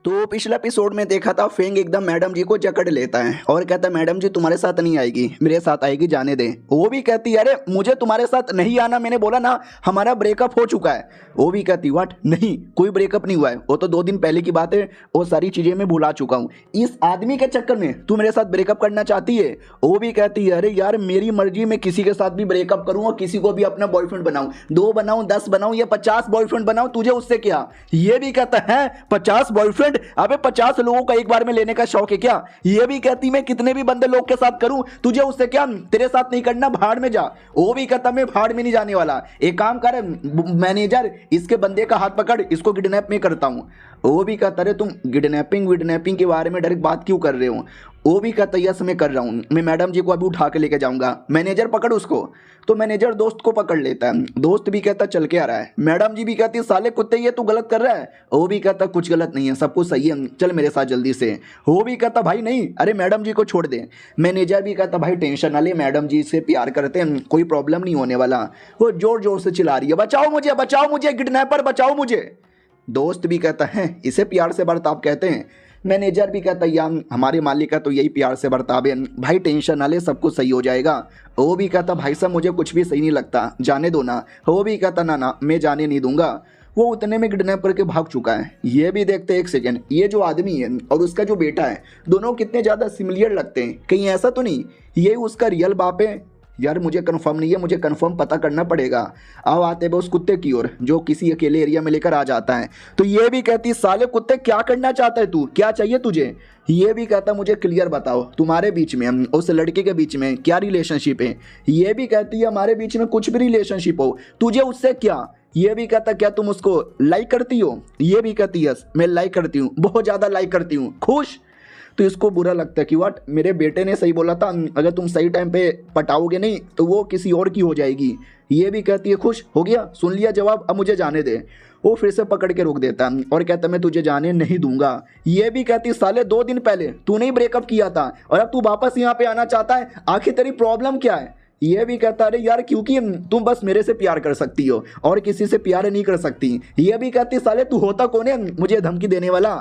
तो पिछला एपिसोड में देखा था फेंग एकदम मैडम जी को जकड़ लेता है और कहता है मैडम जी तुम्हारे साथ नहीं आएगी, मेरे साथ आएगी, जाने दे। वो भी कहती है अरे मुझे तुम्हारे साथ नहीं आना, मैंने बोला ना हमारा ब्रेकअप हो चुका है। वो भी कहती व्हाट, नहीं कोई ब्रेकअप नहीं हुआ है, वो तो 2 दिन पहले की बात है, वो सारी चीजें मैं भुला चुका हूँ। इस आदमी के चक्कर में तू मेरे साथ ब्रेकअप करना चाहती है। वो भी कहती है अरे यार मेरी मर्जी, मैं किसी के साथ भी ब्रेकअप करूँ और किसी को भी अपना बॉयफ्रेंड बनाऊँ, 2 बनाऊँ 10 बनाऊँ या 50 बॉयफ्रेंड बनाऊँ, तुझे उससे क्या। ये भी कहता है 50 बॉयफ्रेंड, अबे 50 लोगों का एक बार में लेने का शौक है क्या। ये भी कहती मैं कितने भी बंदे लोग के साथ करूं, तुझे उससे क्या, तेरे साथ नहीं करना, भाड़ में जा। वो भी कहता मैं भाड़ में नहीं जाने वाला, एक काम कर मैनेजर, इसके बंदे का हाथ पकड़, इसको किडनैप में करता हूं। वो भी कहता अरे तुम किडनैपिंग के बारे में डायरेक्ट बात क्यों कर रहे हो। वो भी कहता यस मैं कर रहा हूँ, मैं मैडम जी को अभी उठा के लेके जाऊंगा। मैनेजर पकड़ उसको। तो मैनेजर दोस्त को पकड़ लेता है, दोस्त भी कहता चल के आ रहा है। मैडम जी भी कहती साले कुत्ते ये तू गलत कर रहा है। वो भी कहता कुछ गलत नहीं है, सब कुछ सही है, चल मेरे साथ जल्दी से। वो भी कहता भाई नहीं, अरे मैडम जी को छोड़ दे। मैनेजर भी कहता भाई टेंशन ना ले, मैडम जी से प्यार करते हैं, कोई प्रॉब्लम नहीं होने वाला। वो जोर जोर से चिल्ला रही है बचाओ मुझे किडनैपर बचाओ मुझे। दोस्त भी कहता है इसे प्यार से बर्ताव कहते हैं। मैनेजर भी कहता यार हमारे मालिक का तो यही प्यार से बर्ताव है, भाई टेंशन ना ले, सब कुछ सही हो जाएगा। वो भी कहता भाई साहब मुझे कुछ भी सही नहीं लगता, जाने दो ना। वो भी कहता ना मैं जाने नहीं दूंगा। वो उतने में किडनैप करके भाग चुका है। ये भी देखते एक सेकेंड, ये जो आदमी है और उसका जो बेटा है दोनों कितने ज़्यादा सिमिलियर लगते हैं, कहीं ऐसा तो नहीं ये उसका रियल बाप है। यार मुझे कंफर्म नहीं है, मुझे कंफर्म पता करना पड़ेगा। अब आते हैं उस कुत्ते की ओर जो किसी अकेले एरिया में लेकर आ जाता है। तो ये भी कहती साले कुत्ते क्या करना चाहता है तू, क्या चाहिए तुझे। ये भी कहता मुझे क्लियर बताओ तुम्हारे बीच में उस लड़के के बीच में क्या रिलेशनशिप है। ये भी कहती है हमारे बीच में कुछ भी रिलेशनशिप हो, तुझे उससे क्या। ये भी कहता क्या तुम उसको लाइक करती हो। ये भी कहती यस मैं लाइक करती हूँ, बहुत ज़्यादा लाइक करती हूँ। खुश। तो इसको बुरा लगता है कि व्हाट, मेरे बेटे ने सही बोला था, अगर तुम सही टाइम पे पटाओगे नहीं तो वो किसी और की हो जाएगी। ये भी कहती है खुश हो गया, सुन लिया जवाब, अब मुझे जाने दे। वो फिर से पकड़ के रोक देता और कहता मैं तुझे जाने नहीं दूंगा। ये भी कहती साले 2 दिन पहले तूने ही ब्रेकअप किया था और अब तू वापस यहाँ पे आना चाहता है, आखिर तेरी प्रॉब्लम क्या है। ये भी कहता अरे यार क्योंकि तुम बस मेरे से प्यार कर सकती हो और किसी से प्यार नहीं कर सकती। ये भी कहती साले तू होता कौन है मुझे धमकी देने वाला।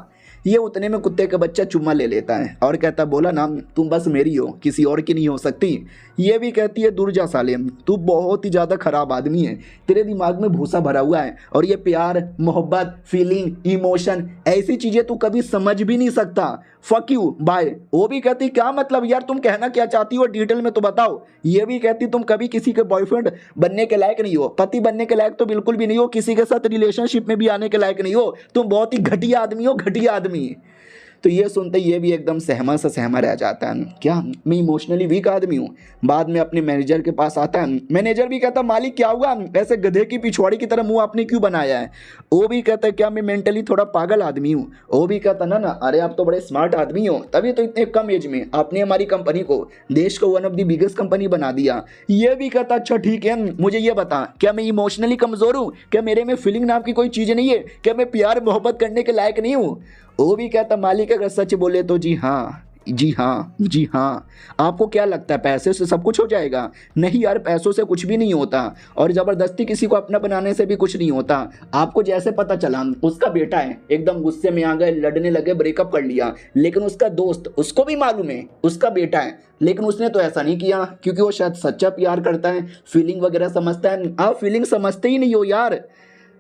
ये उतने में कुत्ते का बच्चा चुम्मा ले लेता है और कहता बोला ना तुम बस मेरी हो, किसी और की नहीं हो सकती। ये भी कहती है दूर जा साले, तू बहुत ही ज़्यादा खराब आदमी है, तेरे दिमाग में भूसा भरा हुआ है और ये प्यार मोहब्बत फीलिंग इमोशन ऐसी चीज़ें तू कभी समझ भी नहीं सकता, फक यू बाय। वो भी कहती क्या मतलब यार तुम कहना क्या चाहती हो डिटेल में तो बताओ। ये भी कहती तुम कभी किसी के बॉयफ्रेंड बनने के लायक नहीं हो, पति बनने के लायक तो बिल्कुल भी नहीं हो, किसी के साथ रिलेशनशिप में भी आने के लायक नहीं हो, तुम बहुत ही घटिया आदमी हो, घटिया आदमी। तो ये सुनते ये भी एकदम सहमा सा सहमा रह जाता है, क्या मैं इमोशनली वीक आदमी हूँ। बाद में अपने मैनेजर के पास आता है। मैनेजर भी कहता मालिक क्या हुआ, ऐसे गधे की पिछवाड़ी की तरह मुंह आपने क्यों बनाया है। वो भी कहता है क्या मैं मेंटली थोड़ा पागल आदमी हूँ। वो भी कहता ना अरे आप तो बड़े स्मार्ट आदमी हो, तभी तो इतने कम एज में आपने हमारी कंपनी को देश को 1 ऑफ द बिगेस्ट कंपनी बना दिया। ये भी कहता अच्छा ठीक है मुझे ये बता क्या मैं इमोशनली कमज़ोर हूँ, क्या मेरे में फीलिंग नाम की कोई चीज़ नहीं है, क्या मैं प्यार मोहब्बत करने के लायक नहीं हूँ। वो भी कहता मालिक अगर सच बोले तो जी हाँ। आपको क्या लगता है पैसे से सब कुछ हो जाएगा। नहीं यार पैसों से कुछ भी नहीं होता और ज़बरदस्ती किसी को अपना बनाने से भी कुछ नहीं होता। आपको जैसे पता चला उसका बेटा है, एकदम गुस्से में आ गए, लड़ने लगे, ब्रेकअप कर लिया, लेकिन उसका दोस्त उसको भी मालूम है उसका बेटा है, लेकिन उसने तो ऐसा नहीं किया क्योंकि वो शायद सच्चा प्यार करता है, फीलिंग वगैरह समझता है। आप फीलिंग समझते ही नहीं हो यार।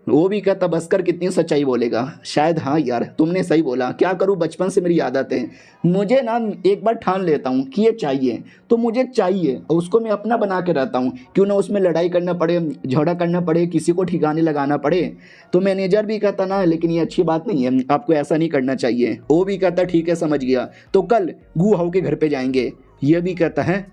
वो भी कहता बसकर कितनी सच्चाई बोलेगा, शायद हाँ यार तुमने सही बोला, क्या करूँ बचपन से मेरी आदत है, मुझे ना एक बार ठान लेता हूँ कि ये चाहिए तो मुझे चाहिए और उसको मैं अपना बना के रहता हूँ, क्यों ना उसमें लड़ाई करना पड़े, झगड़ा करना पड़े, किसी को ठिकाने लगाना पड़े। तो मैनेजर भी कहता ना लेकिन ये अच्छी बात नहीं है, आपको ऐसा नहीं करना चाहिए। वो भी कहता ठीक है समझ गया, तो कल गू हाउ के घर पे जाएंगे। ये भी कहता है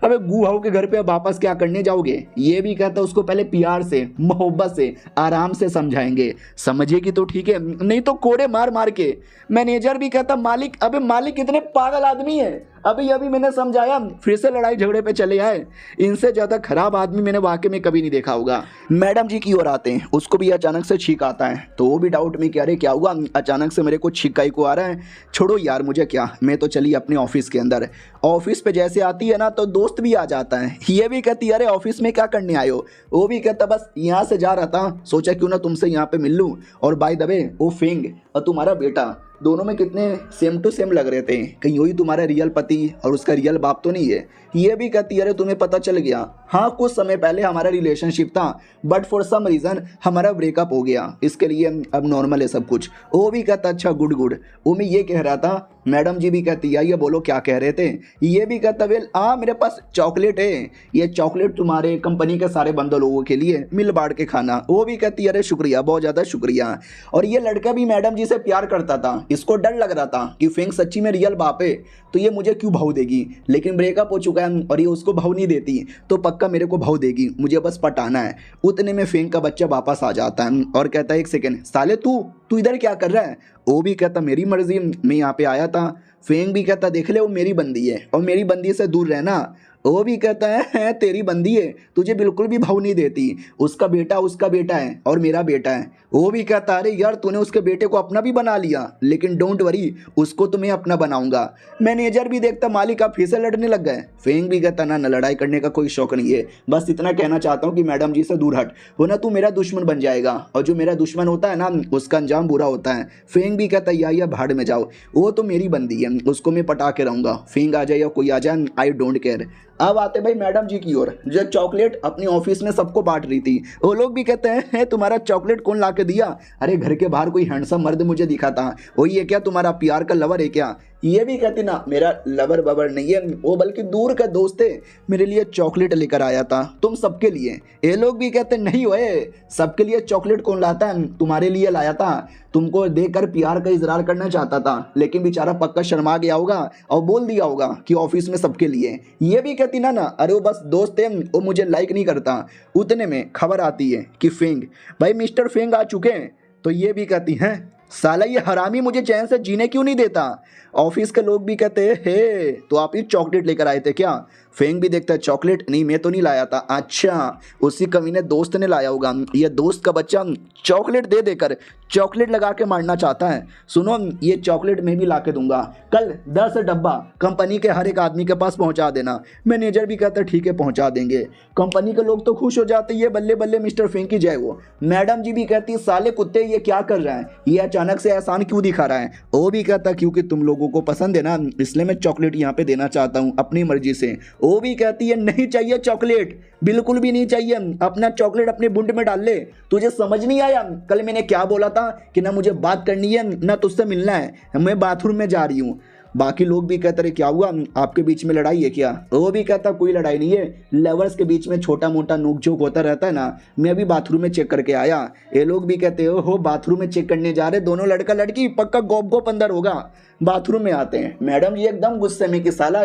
अबे गू हाउ के घर पे अब वापस क्या करने जाओगे। ये भी कहता उसको पहले प्यार से मोहब्बत से आराम से समझाएंगे, समझेगी तो ठीक है नहीं तो कोड़े मार मार के। मैनेजर भी कहता मालिक अबे मालिक इतने पागल आदमी है, अभी मैंने समझाया फिर से लड़ाई झगड़े पे चले आए, इनसे ज़्यादा खराब आदमी मैंने वाकई में कभी नहीं देखा होगा। मैडम जी की ओर आते हैं, उसको भी अचानक से छींक आता है तो वो भी डाउट में क्या रे क्या हुआ, अचानक से मेरे को छींकाई को आ रहा है। छोड़ो यार मुझे क्या, मैं तो चली अपने ऑफिस के अंदर। ऑफिस पे जैसे आती है ना तो दोस्त भी आ जाता है। ये भी कहती है अरे ऑफिस में क्या करने आए हो। वो भी कहता बस यहाँ से जा रहा था, सोचा क्यों ना तुमसे यहाँ पे मिल लूँ। और बाय द वे वो फेंग और तुम्हारा बेटा दोनों में कितने सेम टू सेम लग रहे थे, कहीं वही तुम्हारा रियल पति और उसका रियल बाप तो नहीं है। ये भी कहती है अरे तुम्हें पता चल गया, हाँ कुछ समय पहले हमारा रिलेशनशिप था बट फॉर सम रीज़न हमारा ब्रेकअप हो गया, इसके लिए अब नॉर्मल है सब कुछ। वो भी कहता अच्छा गुड गुड। वो मैं ये कह रहा था, मैडम जी भी कहती है ये बोलो क्या कह रहे थे। ये भी कहता वेल मेरे पास चॉकलेट है, ये चॉकलेट तुम्हारे कंपनी के सारे बंदे लोगों के लिए मिल बांट के खाना। वो भी कहती है अरे शुक्रिया, बहुत ज़्यादा शुक्रिया। और ये लड़का भी मैडम जी से प्यार करता था, इसको डर लग रहा था कि फेंग सच्ची में रियल बाप है तो ये मुझे क्यों भाव देगी, लेकिन ब्रेकअप हो चुका है और ये उसको भाव नहीं देती तो पक्का मेरे को भाव देगी, मुझे बस पटाना है। उतने में फेंग का बच्चा वापस आ जाता है और कहता है एक सेकेंड साले तू इधर क्या कर रहा है। वो भी कहता मेरी मर्जी, मैं यहाँ पे आया था। फेंग भी कहता देख ले वो मेरी बंदी है और मेरी बंदी से दूर रहना। वो भी कहता है तेरी बंदी है, तुझे बिल्कुल भी भाव नहीं देती, उसका बेटा है और मेरा बेटा है। वो भी कहता अरे यार तूने उसके बेटे को अपना भी बना लिया, लेकिन डोंट वरी उसको तो मैं अपना बनाऊंगा। मैनेजर भी देखता मालिक आप फिर से लड़ने लग गए। फेंग भी कहता ना लड़ाई करने का कोई शौक नहीं है, बस इतना कहना चाहता हूँ कि मैडम जी से दूर हट, वरना तू मेरा दुश्मन बन जाएगा और जो मेरा दुश्मन होता है ना उसका अंजाम बुरा होता है। फेंग भी कहता या भाड़ में जाओ, वो तो मेरी बंदी है, उसको मैं पटा के रहूँगा, फेंग आ जाए या कोई आ जाए आई डोंट केयर। अब आते भाई मैडम जी की ओर, जो चॉकलेट अपने ऑफिस में सबको बांट रही थी। वो लोग भी कहते हैं तुम्हारा चॉकलेट कौन ला के दिया। अरे घर के बाहर कोई हैंडसम मर्द मुझे दिखा था, वही है क्या तुम्हारा प्यार का लवर है क्या। ये भी कहती ना मेरा लवर बबर नहीं है वो, बल्कि दूर का दोस्त है, मेरे लिए चॉकलेट लेकर आया था तुम सबके लिए। ये लोग भी कहते नहीं हुए सबके लिए चॉकलेट कौन लाता है, तुम्हारे लिए लाया था, तुमको देखकर प्यार का इजहार करना चाहता था, लेकिन बेचारा पक्का शर्मा गया होगा और बोल दिया होगा कि ऑफिस में सबके लिए। ये भी कहती ना अरे वो बस दोस्त है वो मुझे लाइक नहीं करता। उतने में खबर आती है कि फेंग भाई मिस्टर फेंग आ चुके हैं। तो ये भी कहती हैं साला ये हरामी मुझे चैन से जीने क्यों नहीं देता। ऑफिस के लोग भी कहते हैं हे तो आप ये चॉकलेट लेकर आए थे क्या। फेंग भी देखता है चॉकलेट नहीं मैं तो नहीं लाया था, अच्छा उसी कमीने दोस्त ने लाया होगा। ये दोस्त का बच्चा चॉकलेट दे देकर चॉकलेट लगा के मारना चाहता है। सुनो ये चॉकलेट मैं भी ला के दूंगा, कल 10 डब्बा कंपनी के हर एक आदमी के पास पहुंचा देना। मैनेजर भी कहता है ठीक है पहुंचा देंगे। कंपनी के लोग तो खुश हो जाते ये बल्ले बल्ले मिस्टर फेंग की जय वो। मैडम जी भी कहती साले कुत्ते ये क्या कर रहा है, ये अचानक से एहसान क्यों दिखा रहा है। वो भी कहता क्योंकि तुम लोगों को पसंद है ना इसलिए मैं चॉकलेट यहाँ पे देना चाहता हूँ अपनी मर्जी से। वो भी कहती है नहीं चाहिए चॉकलेट, बिल्कुल भी नहीं चाहिए, अपना चॉकलेट अपने बुंड में डाल ले। तुझे समझ नहीं आया कल मैंने क्या बोला था कि ना मुझे बात करनी है ना तुझसे मिलना है, मैं बाथरूम में जा रही हूँ। बाकी लोग भी कहते रहे क्या हुआ आपके बीच में लड़ाई है क्या। वो भी कहता कोई लड़ाई नहीं है, लवर्स के बीच में छोटा मोटा नोक झोंक होता रहता है ना, मैं अभी बाथरूम में चेक करके आया। ये लोग भी कहते हो बाथरूम में चेक करने जा रहे दोनों लड़का लड़की, पक्का गोप गोप अंदर होगा। बाथरूम में आते हैं, मैडम जी एकदम गुस्से में कि साला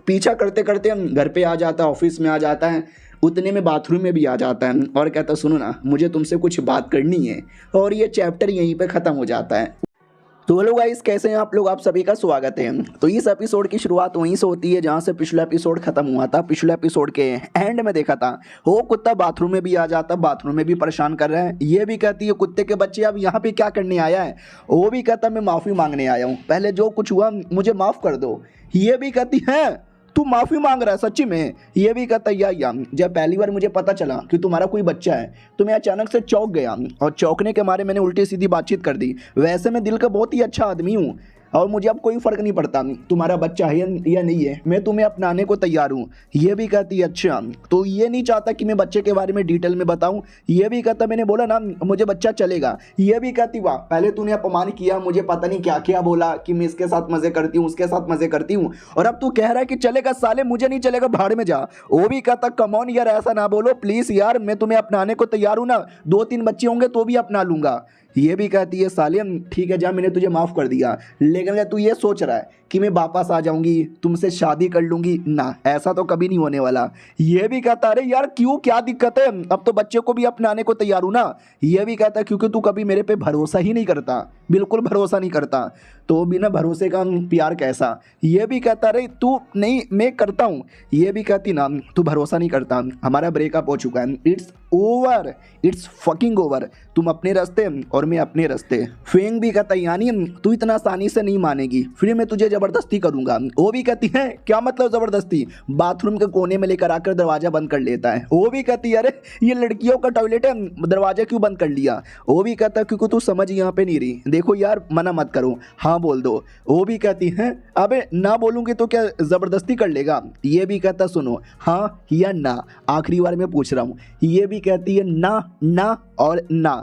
पीछा करते करते हम घर पे आ जाता है, ऑफिस में आ जाता है, उतने में बाथरूम में भी आ जाता है और कहता सुनो ना मुझे तुमसे कुछ बात करनी है। और ये चैप्टर यहीं पे ख़त्म हो जाता है। तो हेलो गाइस कैसे हैं आप लोग, आप सभी का स्वागत है। तो इस एपिसोड की शुरुआत वहीं से होती है जहां से पिछला एपिसोड खत्म हुआ था। पिछले एपिसोड के एंड में देखा था वो कुत्ता बाथरूम में भी आ जाता, बाथरूम में भी परेशान कर रहा है। ये भी कहती है कुत्ते के बच्चे अब यहाँ पे क्या करने आया है। वो भी कहता मैं माफ़ी मांगने आया हूँ, पहले जो कुछ हुआ मुझे माफ़ कर दो। ये भी कहती है तू माफ़ी मांग रहा है सच्ची में। ये भी कहता या जब पहली बार मुझे पता चला कि तुम्हारा कोई बच्चा है तो मैं अचानक से चौंक गया और चौंकने के मारे मैंने उल्टी सीधी बातचीत कर दी। वैसे मैं दिल का बहुत ही अच्छा आदमी हूँ और मुझे अब कोई फ़र्क नहीं पड़ता तुम्हारा बच्चा है या नहीं है, मैं तुम्हें अपनाने को तैयार हूँ। ये भी कहती है अच्छा तो ये नहीं चाहता कि मैं बच्चे के बारे में डिटेल में बताऊँ। ये भी कहता मैंने बोला ना मुझे बच्चा चलेगा। ये भी कहती वाह पहले तूने अपमान किया, मुझे पता नहीं क्या क्या बोला कि मैं इसके साथ मज़े करती हूँ उसके साथ मज़े करती हूँ, और अब तू कह रहा है कि चलेगा। साले मुझे नहीं चलेगा, भाड़ में जा। वो भी कहता कम ऑन यार ऐसा ना बोलो प्लीज़ यार, मैं तुम्हें अपनाने को तैयार हूँ ना, 2-3 बच्चे होंगे तो भी अपना लूँगा। ये भी कहती है सालिम ठीक है जा मैंने तुझे माफ़ कर दिया, लेकिन अगर तू ये सोच रहा है कि मैं वापस आ जाऊंगी तुमसे शादी कर लूंगी ना, ऐसा तो कभी नहीं होने वाला। ये भी कहता अरे यार क्यों क्या दिक्कत है, अब तो बच्चे को भी अपनाने को तैयार हूँ ना। ये भी कहता क्योंकि तू कभी मेरे पे भरोसा ही नहीं करता, बिल्कुल भरोसा नहीं करता, तो बिना भरोसे का प्यार कैसा। ये भी कहता अरे तू नहीं मैं करता हूँ। ये भी कहती ना तू भरोसा नहीं करता, हमारा ब्रेकअप हो चुका है, it's over, it's fucking over, तुम अपने रास्ते और मैं अपने रास्ते। फेंग भी कहता यानी तू इतना आसानी से नहीं मानेगी, फिर मैं तुझे जबरदस्ती करूंगा। वो भी कहती है क्या मतलब जबरदस्ती, बाथरूम के कोने में लेकर आकर दरवाजा बंद कर लेता है। वो भी कहती है अरे ये लड़कियों का टॉयलेट है, दरवाजा क्यों बंद कर लिया। वो भी कहता क्योंकि तू समझ यहाँ पे नहीं रही, देख देखो यार मना मत करो, हाँ बोल दो। वो भी कहती है अबे ना बोलूँगी तो क्या ज़बरदस्ती कर लेगा? ये भी कहता सुनो हाँ या ना, आखिरी बार मैं पूछ रहा हूँ। ये भी कहती है ना ना और ना।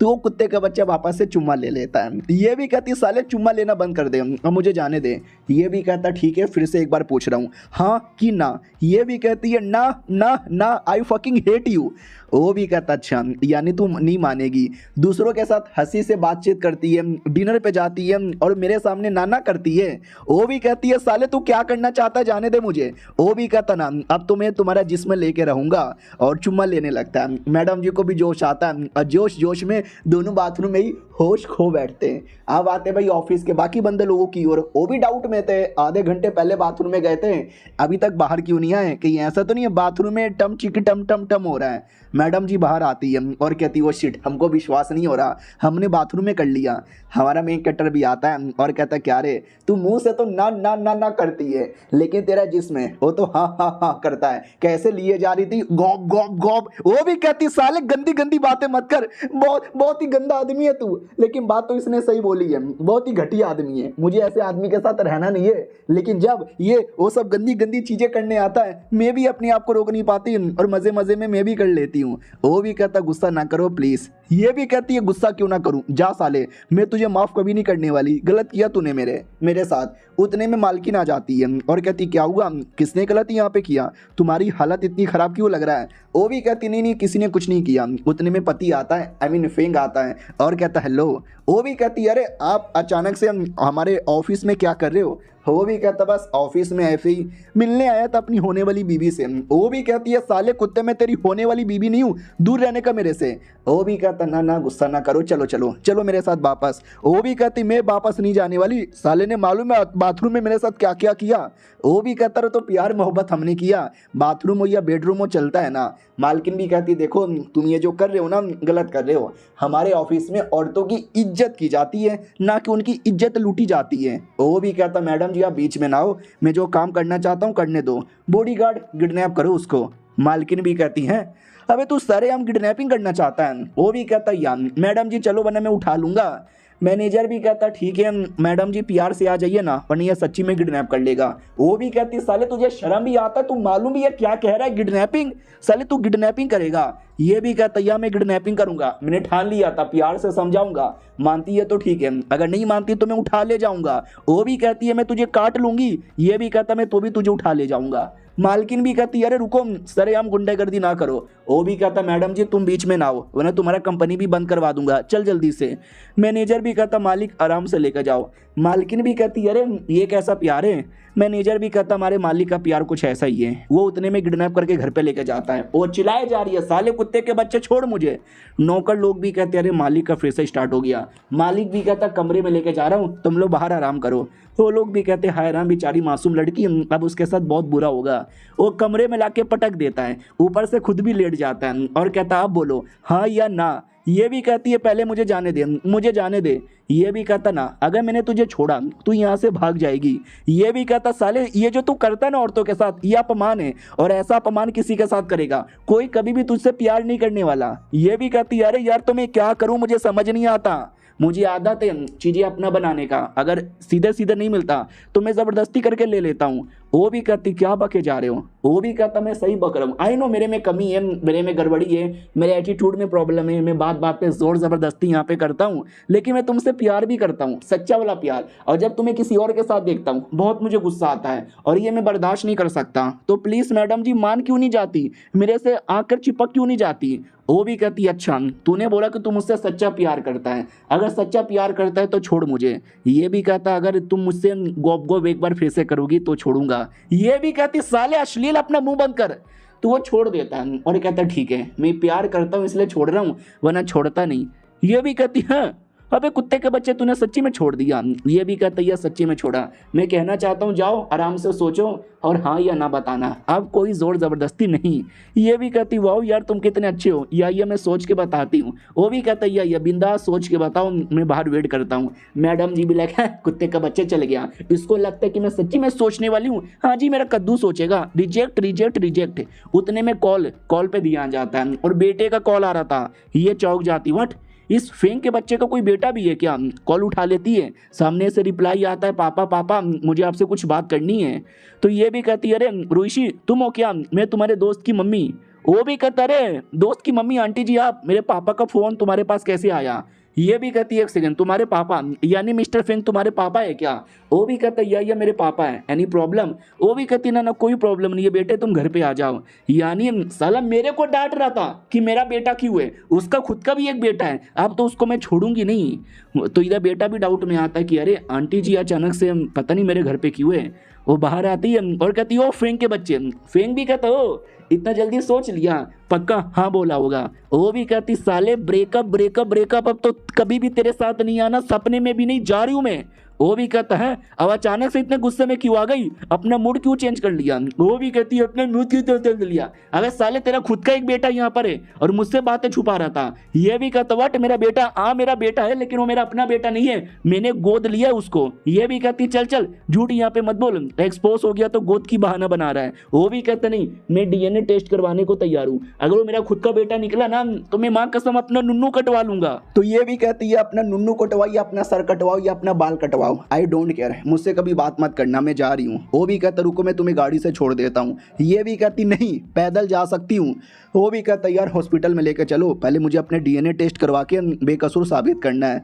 तो वो कुत्ते का बच्चा वापस से चुम्मा ले लेता है। ये भी कहती है साले चुम्मा लेना बंद कर दे और मुझे जाने दे। ये भी कहता ठीक है फिर से एक बार पूछ रहा हूँ हाँ कि ना। ये भी कहती है ना ना ना, आई फकिंग हेट यू। वो भी कहता अच्छा यानी तुम नहीं मानेगी। दूसरों के साथ हंसी से बातचीत करती है, डिनर पे जाती है और मेरे सामने नाना करती है। वो भी कहती है साले तू क्या करना चाहता है जाने दे मुझे। वो भी कहता ना अब तो मैं तुम्हारा जिस्म लेके रहूंगा और चुम्मा लेने लगता है। मैडम जी को भी जोश आता है और जोश जोश में दोनों बाथरूम में ही होश खो बैठते हैं। अब आते भाई ऑफिस के बाकी बंदे लोगों की ओर। वो भी डाउट में थे, आधे घंटे पहले बाथरूम में गए थे, अभी तक बाहर क्यों नहीं आए? कहीं ऐसा तो नहीं है बाथरूम में टम चिकी टम टम टम हो रहा है? मैडम जी बाहर आती है और कहती वो शिट हमको विश्वास नहीं हो रहा, हमने बाथरूम में कर लिया। हमारा मेन कटर भी आता है और कहता क्या रे तू मुंह से तो ना ना ना ना करती है लेकिन तेरा जिस्म है वो तो हाँ हाँ हाँ करता है। कैसे लिए जा रही थी? Gob gob gob. वो भी कहती साले गंदी गंदी बातें मत कर, बहुत बहुत ही गंदा आदमी है तू। लेकिन बात तो इसने सही बोली है, बहुत ही घटिया आदमी है, मुझे ऐसे आदमी के साथ रहना नहीं है। लेकिन जब ये वो सब गंदी गंदी चीजें करने आता है मैं भी अपने आप को रोक नहीं पाती और मजे मजे में मैं भी कर लेती हूँ। वो भी कहता गुस्सा ना करो प्लीज। ये भी कहती है गुस्सा क्यों ना करूं, जा साले मैं तुझे माफ कभी नहीं करने वाली, गलत किया तूने मेरे साथ। उतने में मालकिन आ जाती है और कहती क्या हुआ, किसने गलत यहाँ पे किया, तुम्हारी हालत इतनी खराब क्यों लग रहा है? वो भी कहती नहीं नहीं किसी ने कुछ नहीं किया। उतने में पति आता है, आई मीन फेंग आता है और कहता हेलो। वो भी कहती अरे आप अचानक से हमारे ऑफिस में क्या कर रहे हो? वो भी कहता बस ऑफिस में ऐसे ही मिलने आया था अपनी होने वाली बीवी से। वो भी कहती है साले कुत्ते मैं तेरी होने वाली बीवी नहीं हूँ, दूर रहने का मेरे से। वो भी कहता ना ना गुस्सा ना करो, चलो चलो चलो मेरे साथ वापस। वो भी कहती मैं वापस नहीं जाने वाली, साले ने मालूम है बाथरूम में मेरे साथ क्या क्या किया। वो भी कहता रहो तो प्यार मोहब्बत हमने किया, बाथरूम हो या बेडरूम हो चलता है ना। मालकिन भी कहती देखो तुम ये जो कर रहे हो ना गलत कर रहे हो, हमारे ऑफिस में औरतों की इज्जत की जाती है ना कि उनकी इज्जत लूटी जाती है। वो भी कहता मैडम जी आप बीच में ना हो, मैं जो काम करना चाहता हूँ करने दो, बॉडीगार्ड किडनैप करो उसको। मालकिन भी कहती है अबे तू सरेआम किडनैपिंग करना चाहता है? वो भी कहता यार मैडम जी चलो वरना मैं उठा लूंगा। मैनेजर भी कहता ठीक है मैडम जी प्यार से आ जाइए ना वरना ये सच्ची में किडनैप कर लेगा। वो भी कहती साले तुझे शर्म भी आता, तू मालूम भी है क्या कह रहा है किडनैपिंग, साले तू किडनैपिंग करेगा? ये भी कहता या मैं किडनैपिंग करूंगा, मैंने ठान लिया था, प्यार से समझाऊंगा, मानती है तो ठीक है अगर नहीं मानती तो मैं उठा ले जाऊंगा। वो भी कहती है मैं तुझे काट लूंगी। ये भी कहता मैं तो भी तुझे उठा ले जाऊंगा। मालकिन भी कहती अरे रुको सरेआम गुंडागर्दी ना करो। वो भी कहता मैडम जी तुम बीच में ना हो वरना तुम्हारा कंपनी भी बंद करवा दूंगा, चल जल्दी से। मैनेजर भी कहता मालिक आराम से लेकर जाओ। मालकिन भी कहती अरे ये कैसा प्यार है? मैनेजर भी कहता हमारे मालिक का प्यार कुछ ऐसा ही है। वो उतने में किडनैप करके घर पे लेके जाता है। वो चिल्लाए जा रही है साले कुत्ते के बच्चे छोड़ मुझे। नौकर लोग भी कहते अरे मालिक का फिर से स्टार्ट हो गया। मालिक भी कहता कमरे में लेके जा रहा हूँ तुम लोग बाहर आराम करो। वो लोग भी कहते हाय राम बेचारी मासूम लड़की, अब उसके साथ बहुत बुरा होगा। वो कमरे में लाके पटक देता है, ऊपर से खुद भी लेट जाता है और कहता आप बोलो हाँ या ना। ये भी कहती है पहले मुझे जाने दे, मुझे जाने दे। ये भी कहता ना अगर मैंने तुझे छोड़ा तू यहाँ से भाग जाएगी। ये भी कहता साले ये जो तू करता है ना औरतों के साथ ये अपमान है और ऐसा अपमान किसी के साथ करेगा कोई कभी भी तुझसे प्यार नहीं करने वाला। ये भी कहती अरे यार तो मैं क्या करूँ मुझे समझ नहीं आता, मुझे आदत है चीज़ें अपना बनाने का, अगर सीधे सीधे नहीं मिलता तो मैं ज़बरदस्ती करके ले लेता हूँ। वो भी कहती क्या बके जा रहे हो? वो भी कहता मैं सही बक रहा हूँ, आई नो मेरे में कमी है, मेरे में गड़बड़ी है, मेरे एटीट्यूड में प्रॉब्लम है, मैं बात बात पे जोर ज़बरदस्ती यहाँ पे करता हूँ, लेकिन मैं तुमसे प्यार भी करता हूँ, सच्चा वाला प्यार। और जब तुम्हें किसी और के साथ देखता हूँ बहुत मुझे गुस्सा आता है और ये मैं बर्दाश्त नहीं कर सकता। तो प्लीज़ मैडम जी मान क्यों नहीं जाती, मेरे से आकर चिपक क्यों नहीं जाती? वो भी कहती अच्छा तूने बोला कि तू मुझसे सच्चा प्यार करता है, अगर सच्चा प्यार करता है तो छोड़ मुझे। ये भी कहता अगर तुम मुझसे गोप गोप एक बार फिर से करोगी तो छोड़ूंगा। ये भी कहती साले अश्लील अपना मुंह बंद कर। तो वो छोड़ देता है और कहता ठीक है मैं प्यार करता हूँ इसलिए छोड़ रहा हूँ वरना छोड़ता नहीं। ये भी कहती हाँ अबे कुत्ते के बच्चे तूने सच्ची में छोड़ दिया। ये भी कहता है सच्ची में छोड़ा, मैं कहना चाहता हूँ जाओ आराम से सोचो और हाँ या ना बताना, अब कोई जोर जबरदस्ती नहीं। ये भी कहती वाह यार तुम कितने अच्छे हो, या ये मैं सोच के बताती हूँ। वो भी कहता है या बिंदास सोच के बताओ मैं बाहर वेट करता हूँ। मैडम जी भी लगा कुत्ते का बच्चे चल गया, इसको लगता है कि मैं सच्ची में सोचने वाली हूँ, हाँ जी मेरा कद्दू सोचेगा, रिजेक्ट रिजेक्ट रिजेक्ट। उतने में कॉल पे ध्यान जाता है और बेटे का कॉल आ रहा था। ये चौंक जाती, व्हाट इस फेंग के बच्चे का कोई बेटा भी है क्या? कॉल उठा लेती है, सामने से रिप्लाई आता है, पापा पापा मुझे आपसे कुछ बात करनी है। तो ये भी कहती है, अरे रोइशी तुम हो क्या? मैं तुम्हारे दोस्त की मम्मी। वो भी कहता, अरे दोस्त की मम्मी आंटी जी आप, मेरे पापा का फ़ोन तुम्हारे पास कैसे आया? ये भी कहती है, एक सेकंड, तुम्हारे पापा यानी मिस्टर फेंग तुम्हारे पापा है क्या? वो भी कहता है, या मेरे पापा है, एनी प्रॉब्लम? वो भी कहती, ना कोई प्रॉब्लम नहीं है बेटे, तुम घर पे आ जाओ। यानी साला मेरे को डांट रहा था कि मेरा बेटा क्यों है, उसका खुद का भी एक बेटा है, अब तो उसको मैं छोड़ूंगी नहीं। तो इधर बेटा भी डाउट में आता है कि अरे आंटी जी अचानक से पता नहीं मेरे घर पे क्यों है। वो बाहर आती है और कहती है, ओ फेंग के बच्चे। फेंग भी कहता, ओ इतना जल्दी सोच लिया, पक्का हाँ बोला होगा। वो भी कहती, साले ब्रेकअप ब्रेकअप ब्रेकअप, अब तो कभी भी तेरे साथ नहीं आना, सपने में भी नहीं, जा रही हूँ मैं। वो भी कहता है, अब अचानक से इतने गुस्से में क्यों आ गई, अपना मूड क्यों चेंज कर लिया? वो भी कहती है, अपना मूड क्यों चेंज कर लिया? अगर साले तेरा खुद का एक बेटा यहाँ पर है और मुझसे बातें छुपा रहा था। ये भी कहता, वट मेरा बेटा, हाँ मेरा बेटा है, लेकिन वो मेरा अपना बेटा नहीं है, मैंने गोद लिया उसको। ये भी कहती, चल चल झूठ यहाँ पे मत बोल, एक्सपोज हो गया तो गोद की बहाना बना रहा है। वो भी कहता, नहीं मैं डीएनए टेस्ट करवाने को तैयार हूँ, अगर वो मेरा खुद का बेटा निकला ना तो मैं माँ कसम अपना नुन्नू कटवा लूंगा। तो ये भी कहती है, अपना नुन्नू कटवाओ या अपना सर कटवाओ या अपना बाल कटवाओ, आई डोंट केयर, मुझसे कभी बात मत करना, मैं जा रही हूँ। वो भी कहता, रुको मैं तुम्हें गाड़ी से छोड़ देता हूँ। ये भी कहती, नहीं पैदल जा सकती हूँ। वो भी कहता, यार हॉस्पिटल में लेकर चलो, पहले मुझे अपने डीएनए टेस्ट करवा के बेकसूर साबित करना है।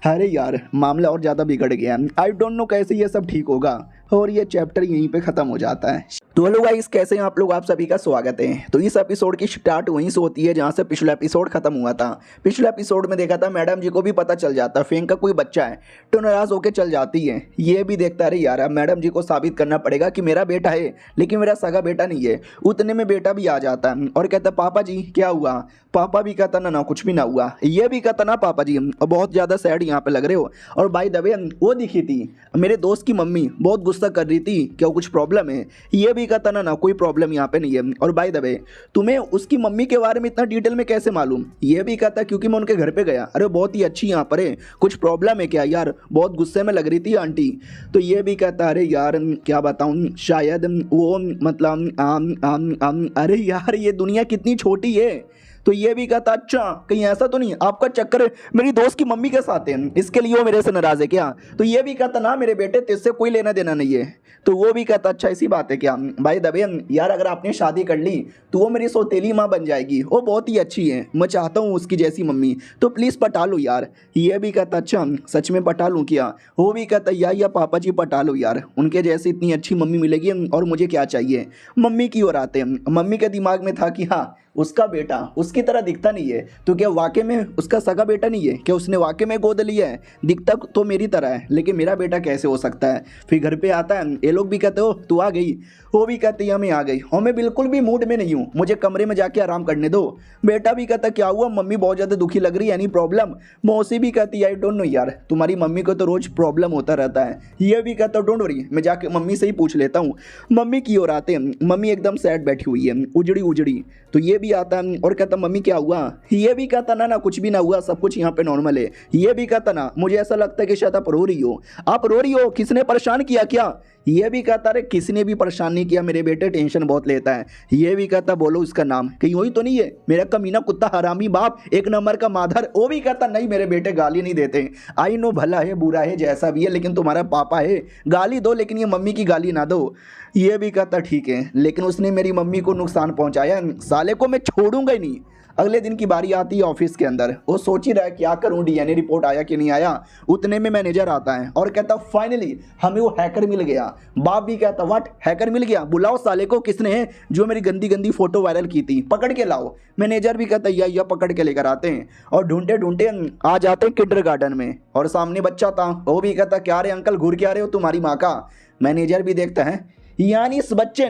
अरे यार मामला और ज़्यादा बिगड़ गया, आई डोंट नो कैसे ये सब ठीक होगा। और ये चैप्टर यहीं पे ख़त्म हो जाता है। तो हेलो गाइस, कैसे हैं आप लोग? आप सभी का स्वागत है। तो इस एपिसोड की स्टार्ट वहीं से होती है जहाँ से पिछला एपिसोड खत्म हुआ था। पिछले एपिसोड में देखा था मैडम जी को भी पता चल जाता फेंग का कोई बच्चा है, तो नाराज़ होकर चल जाती है। ये भी देखता है, अरे यार अब मैडम जी को साबित करना पड़ेगा कि मेरा बेटा है लेकिन मेरा सगा बेटा नहीं है। उतने में बेटा भी आ जाता है और कहता, पापा जी क्या हुआ? पापा भी कहता, ना कुछ भी ना हुआ। ये भी कहता, ना पापा जी बहुत ज़्यादा सैड यहाँ पे लग रहे हो। और बाय द वे वो दिखी थी मेरे दोस्त की मम्मी, बहुत गुस्सा कर रही थी, क्या कुछ प्रॉब्लम है? ये भी कहता, ना कोई प्रॉब्लम यहाँ पे नहीं है। और बाय द वे तुम्हें उसकी मम्मी के बारे में इतना डिटेल में कैसे मालूम? ये भी कहता, क्योंकि मैं उनके घर पे गया। अरे बहुत ही अच्छी यहाँ पर है, कुछ प्रॉब्लम है क्या यार? बहुत गुस्से में लग रही थी आंटी। तो ये भी कहता, अरे यार क्या बताऊँ, शायद वो मतलब अरे यार ये दुनिया कितनी छोटी है। तो ये भी कहता, अच्छा कहीं ऐसा तो नहीं आपका चक्कर मेरी दोस्त की मम्मी के साथ है, इसके लिए वो मेरे से नाराज है क्या? तो ये भी कहता, ना मेरे बेटे तेरे कोई लेना देना नहीं है। तो वो भी कहता, अच्छा ऐसी बात है क्या? भाई दबे यार, अगर आपने शादी कर ली तो वो मेरी सौतेली माँ बन जाएगी, वो बहुत ही अच्छी है, मैं चाहता हूँ उसकी जैसी मम्मी, तो प्लीज़ पटा लो यार। ये भी कहता, अच्छा सच में पटा लूँ क्या? वो भी कहता, या पापा जी पटा लो यार, उनके जैसी इतनी अच्छी मम्मी मिलेगी और मुझे क्या चाहिए। मम्मी की ओर आते हैं। मम्मी के दिमाग में था कि हाँ उसका बेटा उसकी तरह दिखता नहीं है, तो क्या वाकई में उसका सगा बेटा नहीं है? क्या उसने वाकई में गोद लिया है? दिखता तो मेरी तरह है लेकिन मेरा बेटा कैसे हो सकता है? फिर घर पे आता है, ये लोग भी कहते हो तू आ गई, वो भी कहती है मैं आ गई और मैं बिल्कुल भी मूड में नहीं हूँ, मुझे कमरे में जाके आराम करने दो। बेटा भी कहता, क्या हुआ मम्मी बहुत ज़्यादा दुखी लग रही है, एनी प्रॉब्लम? मौसी भी कहती है, आई डोंट नो यार, तुम्हारी मम्मी को तो रोज़ प्रॉब्लम होता रहता है। ये भी कहता, डोंट वरी, मैं जाके मम्मी से ही पूछ लेता हूँ। मम्मी की ओर आते हैं। मम्मी एकदम सैड बैठी हुई है, उजड़ी उजड़ी। तो ये भी आता है और कहता, मम्मी क्या हुआ? ये भी कहता, ना कुछ भी ना हुआ, सब कुछ यहाँ पे नॉर्मल है। ये भी कहता, ना मुझे ऐसा लगता है कि शायद आप रो रही हो। आप रो रही हो? किसने परेशान किया क्या? ये भी कहता, अरे किसने भी परेशान नहीं किया, मेरे बेटे टेंशन बहुत लेता है। ये भी कहता, बोलो उसका नाम, कहीं वही तो नहीं है मेरा कमीना कुत्ता हरामी बाप एक नंबर का माधर? वो भी कहता, नहीं मेरे बेटे गाली नहीं देते, आई नो भला है बुरा है जैसा भी है, लेकिन तुम्हारा पापा है, गाली दो लेकिन ये मम्मी की गाली ना दो। ये भी कहता, ठीक है, लेकिन उसने मेरी मम्मी को नुकसान पहुंचाया, साले को मैं छोड़ूंगा ही नहीं। अगले दिन की बारी आती है ऑफिस के अंदर, वो सोच ही रहा है क्या करूं, डीएनए रिपोर्ट आया कि नहीं आया। उतने में मैनेजर आता है और कहता, फाइनली हमें वो हैकर मिल गया। बाप भी कहता, व्हाट हैकर मिल गया? बुलाओ साले को, किसने है जो मेरी गंदी गंदी फोटो वायरल की थी, पकड़ के लाओ। मैनेजर भी कहता, या पकड़ के लेकर आते हैं और ढूंढते ढूंढते आ जाते हैं किंडरगार्टन में और सामने बच्चा था। वो भी कहता, क्या रे अंकल घूर के आ रहे हो तुम्हारी माँ का? मैनेजर भी देखता है, यानी इस बच्चे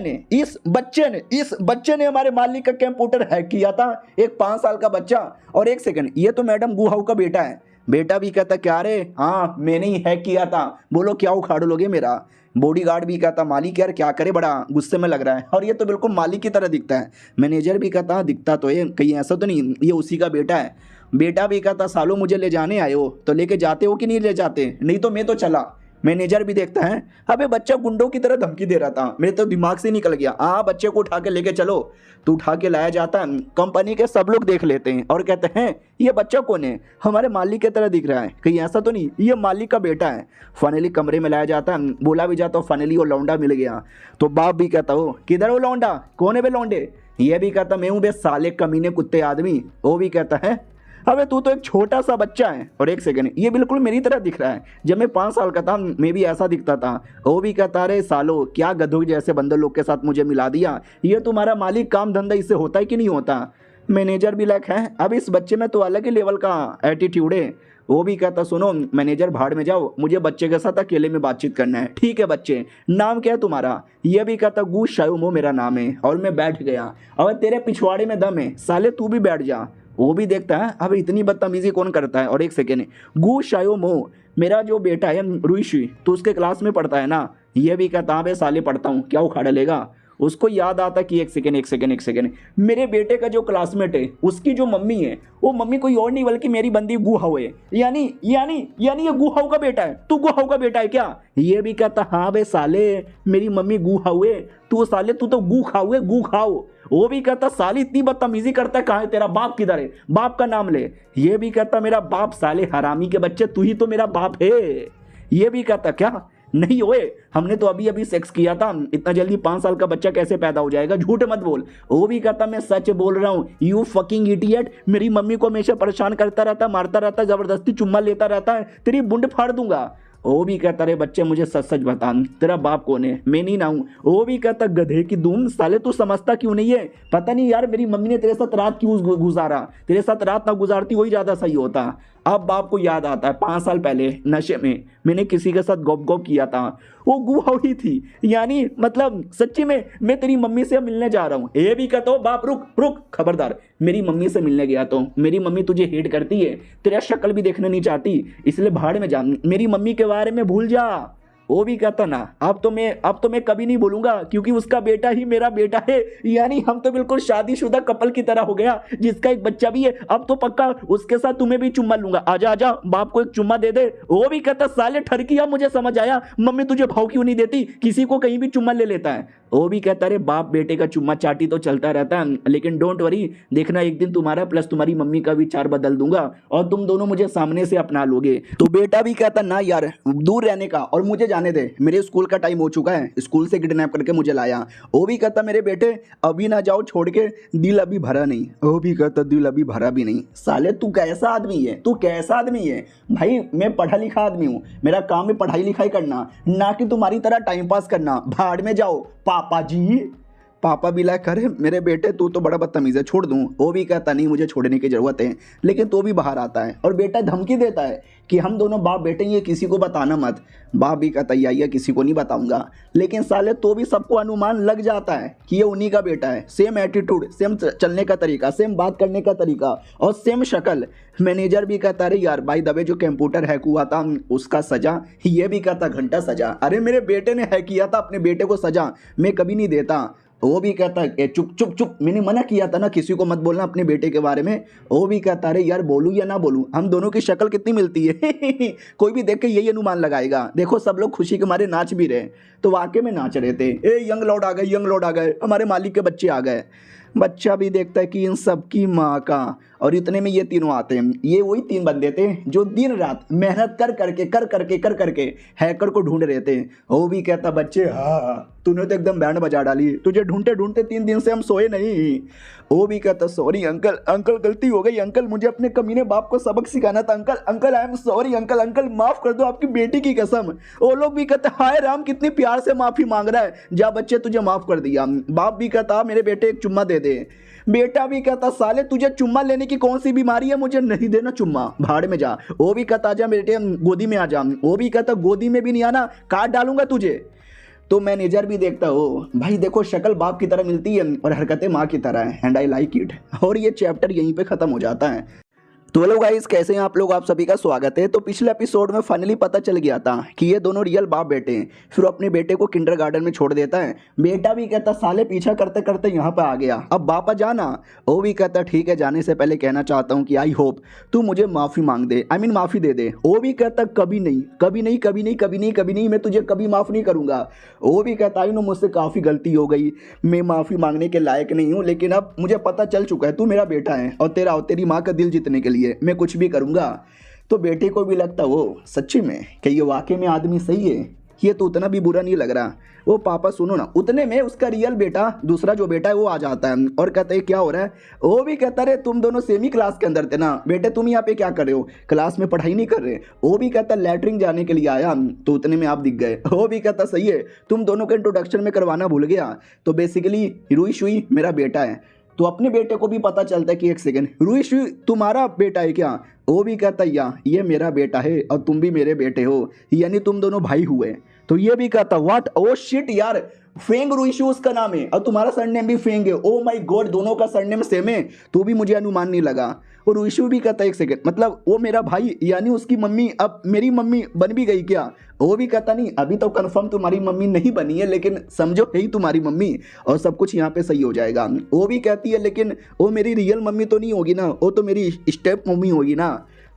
ने हमारे मालिक का कंप्यूटर हैक किया था, एक 5 साल का बच्चा। और एक सेकंड, ये तो मैडम गुहाऊ का बेटा है। बेटा भी कहता, क्या रे? हाँ मैंने ही हैक किया था, बोलो क्या उखाड़ लोगे मेरा? बॉडीगार्ड भी कहता, मालिक यार क्या करे, बड़ा गुस्से में लग रहा है और ये तो बिल्कुल मालिक की तरह दिखता है। मैनेजर भी कहता, दिखता तो है, कहीं ऐसा तो नहीं ये उसी का बेटा है? बेटा भी कहता, सालों मुझे ले जाने आए हो तो लेके जाते हो कि नहीं ले जाते? नहीं तो मैं तो चला। मैनेजर भी देखता है अबे बच्चा गुंडों की तरह धमकी दे रहा था, मेरे तो दिमाग से निकल गया। बच्चे को उठा के लेके चलो। तो उठा के लाया जाता है, कंपनी के सब लोग देख लेते हैं और कहते हैं ये बच्चा कौन है, हमारे मालिक की तरह दिख रहा है, कहीं ऐसा तो नहीं ये मालिक का बेटा है। फाइनली कमरे में लाया जाता है, बोला भी जाता, फाइनली वो लौंडा मिल गया। तो बाप भी कहता हो किधर वो लौंडा, कौन है बे लौंडे। ये भी कहता मैं हूँ बे साले कमीने कुत्ते आदमी। वो भी कहता है अबे तू तो एक छोटा सा बच्चा है। और एक सेकंड, ये बिल्कुल मेरी तरह दिख रहा है, जब मैं 5 साल का था मैं भी ऐसा दिखता था। वो भी कहता रे सालो क्या गधों जैसे बंदर लोग के साथ मुझे मिला दिया, ये तुम्हारा मालिक काम धंधा इससे होता है कि नहीं होता। मैनेजर भी लाइक है अब इस बच्चे में तो अलग ही लेवल का एटीट्यूड है। वो भी कहता सुनो मैनेजर भाड़ में जाओ, मुझे बच्चे के साथ अकेले में बातचीत करना है। ठीक है बच्चे, नाम क्या है तुम्हारा। ये भी कहता गू शायुमो मेरा नाम है। और मैं बैठ गया। और तेरे पिछवाड़े में दम है साले, तू भी बैठ जा। वो भी देखता है अब इतनी बदतमीजी कौन करता है। और एक सेकेंड, गू शायोमो मेरा जो बेटा है रुइशी, तो उसके क्लास में पढ़ता है ना। ये भी कहता हाँ बे साले पढ़ता हूँ, क्या उखाड़ लेगा। उसको याद आता कि एक सेकेंड, मेरे बेटे का जो क्लासमेट है उसकी जो मम्मी है वो मम्मी कोई और नहीं बल्कि मेरी बंदी गुहाओ है। यानी ये गुहाओ का बेटा है। तू गुहाओ का बेटा है क्या। ये भी कहता हाँ बे साले मेरी मम्मी गुहाओ है, तू साले तू तो गू खाओ है, गू खाओ। वो भी कहता साली इतनी बदतमीजी करता है, कहाँ है तेरा बाप, किधर है, बाप का नाम ले। ये भी कहता मेरा बाप साले हरामी के बच्चे, तू ही तो मेरा बाप है। ये भी कहता क्या नहीं ओए, हमने तो अभी अभी सेक्स किया था, इतना जल्दी 5 साल का बच्चा कैसे पैदा हो जाएगा, झूठ मत बोल। वो भी कहता मैं सच बोल रहा हूँ। यू फकिंग इडियट, मेरी मम्मी को हमेशा परेशान करता रहता, मारता रहता, जबरदस्ती चुम्मा लेता रहता है, तेरी बुंड फाड़ दूंगा। वो भी कहता रे बच्चे मुझे सच सच बता, तेरा बाप कौन है, मैं नहीं ना हूँ। वो भी कहता गधे की दूम साले तू समझता क्यों नहीं है, पता नहीं यार मेरी मम्मी ने तेरे साथ रात क्यों गुजारा, तेरे साथ रात ना गुजारती वही ज़्यादा सही होता। अब बाप को याद आता है 5 साल पहले नशे में मैंने किसी के साथ गॉप गॉप किया था, वो गुहाओ ही थी। यानी मतलब सच्ची में मैं तेरी मम्मी से मिलने जा रहा हूँ। ये भी कहता हूँ बाप रुक खबरदार, मेरी मम्मी से मिलने गया तो मेरी मम्मी तुझे हेट करती है, तेरा शक्ल भी देखना नहीं चाहती, इसलिए भाड़ में जा, मेरी मम्मी के बारे में भूल जा। वो भी कहता ना अब तो मैं कभी नहीं बोलूंगा क्योंकि उसका बेटा ही मेरा बेटा है। यानी हम तो बिल्कुल शादीशुदा कपल की तरह हो गया, जिसका एक बच्चा भी है। अब तो पक्का उसके साथ तुम्हें भी चुम्मा लूंगा, आजा बाप को एक चुम्मा दे दे। वो भी कहता साले ठरकी, अब मुझे समझ आया मम्मी तुझे भाव क्यों नहीं देती, किसी को कहीं भी चुम्मा ले लेता है। वो भी कहता रे बाप बेटे का चुम्मा चाटी तो चलता रहता है, लेकिन डोंट वरी, देखना एक दिन तुम्हारा प्लस तुम्हारी मम्मी का विचार बदल दूंगा और तुम दोनों मुझे सामने से अपना लोगे। तो बेटा भी कहता ना यार दूर रहने का और मुझे जाने दे, मेरे स्कूल का टाइम हो चुका है, स्कूल से किडनैप करके मुझे लाया। वो भी कहता मेरे बेटे अभी ना जाओ छोड़ के, दिल अभी भरा नहीं। वो भी कहता दिल अभी भरा भी नहीं। साले तू कैसा आदमी है, तू कैसा आदमी है भाई, मैं पढ़ा लिखा आदमी हूँ, मेरा काम है पढ़ाई लिखाई करना, ना कि तुम्हारी तरह टाइम पास करना। भाड़ में जाओ पापा जी। पापा भी लाइक करे मेरे बेटे तू तो बड़ा बदतमीज है, छोड़ दूं। वो भी कहता नहीं मुझे छोड़ने की जरूरत है, लेकिन तो भी बाहर आता है और बेटा धमकी देता है कि हम दोनों बाप बेटे ये किसी को बताना मत। बाप भी कहता है किसी को नहीं बताऊंगा, लेकिन साले तो भी सबको अनुमान लग जाता है कि ये उन्हीं का बेटा है। सेम एटीट्यूड, सेम चलने का तरीका, सेम बात करने का तरीका और सेम शक्ल। मैनेजर भी कहता अरे यार भाई दबे जो कंप्यूटर हैक हुआ था उसका सजा। ये भी कहता घंटा सजा, अरे मेरे बेटे ने हैक किया था, अपने बेटे को सजा मैं कभी नहीं देता। वो भी कहता है चुप, मैंने मना किया था ना किसी को मत बोलना अपने बेटे के बारे में। वो भी कहता अरे यार बोलूँ या ना बोलूँ, हम दोनों की शक्ल कितनी मिलती है कोई भी देख के यही अनुमान लगाएगा। देखो सब लोग खुशी के मारे नाच भी रहे, तो वाकई में नाच रहे थे। यंग लॉर्ड आ गए, हमारे मालिक के बच्चे आ गए। बच्चा भी देखता है कि इन सब की माँ का, और इतने में ये तीनों आते हैं। ये वही 3 बंदे थे जो दिन रात मेहनत कर करके हैकर को ढूंढ रहे थे। वो भी कहता बच्चे हाँ तूने तो एकदम बैंड बजा डाली, तुझे ढूंढते 3 दिन से हम सोए नहीं। वो भी कहता सॉरी अंकल गलती हो गई अंकल, मुझे अपने कमीने बाप को सबक सिखाना था uncle I am sorry uncle माफ कर दो आपकी बेटी की कसम। वो लोग भी कहते हाय राम कितनी प्यार से माफी मांग रहा है, जा बच्चे तुझे माफ कर दिया। बाप भी कहता मेरे बेटे एक चुम्मा दे दे। बेटा भी कहता साले तुझे चुम्मा लेने की कौन सी बीमारी है, मुझे नहीं देना चुम्मा, भाड़ में जा। वो भी कहता आजा बेटे गोदी में आ जा। वो भी कहता गोदी में भी नहीं आना, काट डालूंगा तुझे। तो मैनेजर भी देखता हो भाई देखो शक्ल बाप की तरह मिलती है और हरकतें माँ की तरह है, एंड आई लाइक इट। और ये चैप्टर यहीं पे खत्म हो जाता है। तो हेलो गाइस, कैसे हैं आप लोग। आप सभी का स्वागत है। तो पिछले एपिसोड में फाइनली पता चल गया था कि ये दोनों रियल बाप बेटे हैं। फिर वो अपने बेटे को किंडरगार्टन में छोड़ देता है। बेटा भी कहता साले पीछा करते करते यहाँ पर आ गया, अब बापा जाना। वो भी कहता ठीक है, जाने से पहले कहना चाहता हूँ कि आई होप तू मुझे माफ़ी मांग दे, आई मीन माफ़ी दे दे। वो भी कहता कभी नहीं, कभी नहीं, कभी नहीं, कभी नहीं, कभी नहीं, मैं तुझे कभी माफ़ नहीं करूँगा। वो भी कहता आई नो मुझसे काफ़ी गलती हो गई, मैं माफ़ी मांगने के लायक नहीं हूँ, लेकिन अब मुझे पता चल चुका है तू मेरा बेटा है और तेरी माँ का दिल जीतने के लिए मैं कुछ भी करूंगा। तो बेटे को भी लगता वो सच्ची में कि ये वाकई में आदमी सही है, ये तो उतना भी बुरा नहीं लग रहा। वो पापा सुनो ना, उतने में उसका रियल बेटा दूसरा जो बेटा है वो आ जाता है और कहता है क्या हो रहा है। वो भी कहता रहे तुम दोनों सेम ही क्लास के अंदर थे ना बेटे, तुम यहाँ पे क्या कर रहे हो, क्लास में पढ़ाई नहीं कर रहे। वो भी कहता लैटरिन जाने के लिए आया, तो उतने में आप दिख गए। वो भी कहता सही है, तुम दोनों के इंट्रोडक्शन में करवाना भूल गया। तो बेसिकली रुई शुई मेरा बेटा है। तो अपने बेटे को भी पता चलता है कि एक सेकंड, रुई शुई तुम्हारा बेटा है क्या। वो भी कहता या ये मेरा बेटा है और तुम भी मेरे बेटे हो, यानी तुम दोनों भाई हुए। तो ये भी कहता व्हाट, ओ शिट यार, फेंग रुईशु उसका नाम है और तुम्हारा सरनेम भी फेंग है। ओ माय गॉड, दोनों का सरनेम सेम है, तो भी मुझे अनुमान नहीं लगा। और रुईशु भी कहता एक सेकंड, मतलब वो मेरा भाई यानी उसकी मम्मी अब मेरी मम्मी बन भी गई क्या। वो भी कहता नहीं, अभी तो कंफर्म तुम्हारी मम्मी नहीं बनी है, लेकिन समझो है ही तुम्हारी मम्मी और सब कुछ यहाँ पे सही हो जाएगा। वो भी कहती है लेकिन वो मेरी रियल मम्मी तो नहीं होगी ना, वो तो मेरी स्टेप मम्मी होगी ना।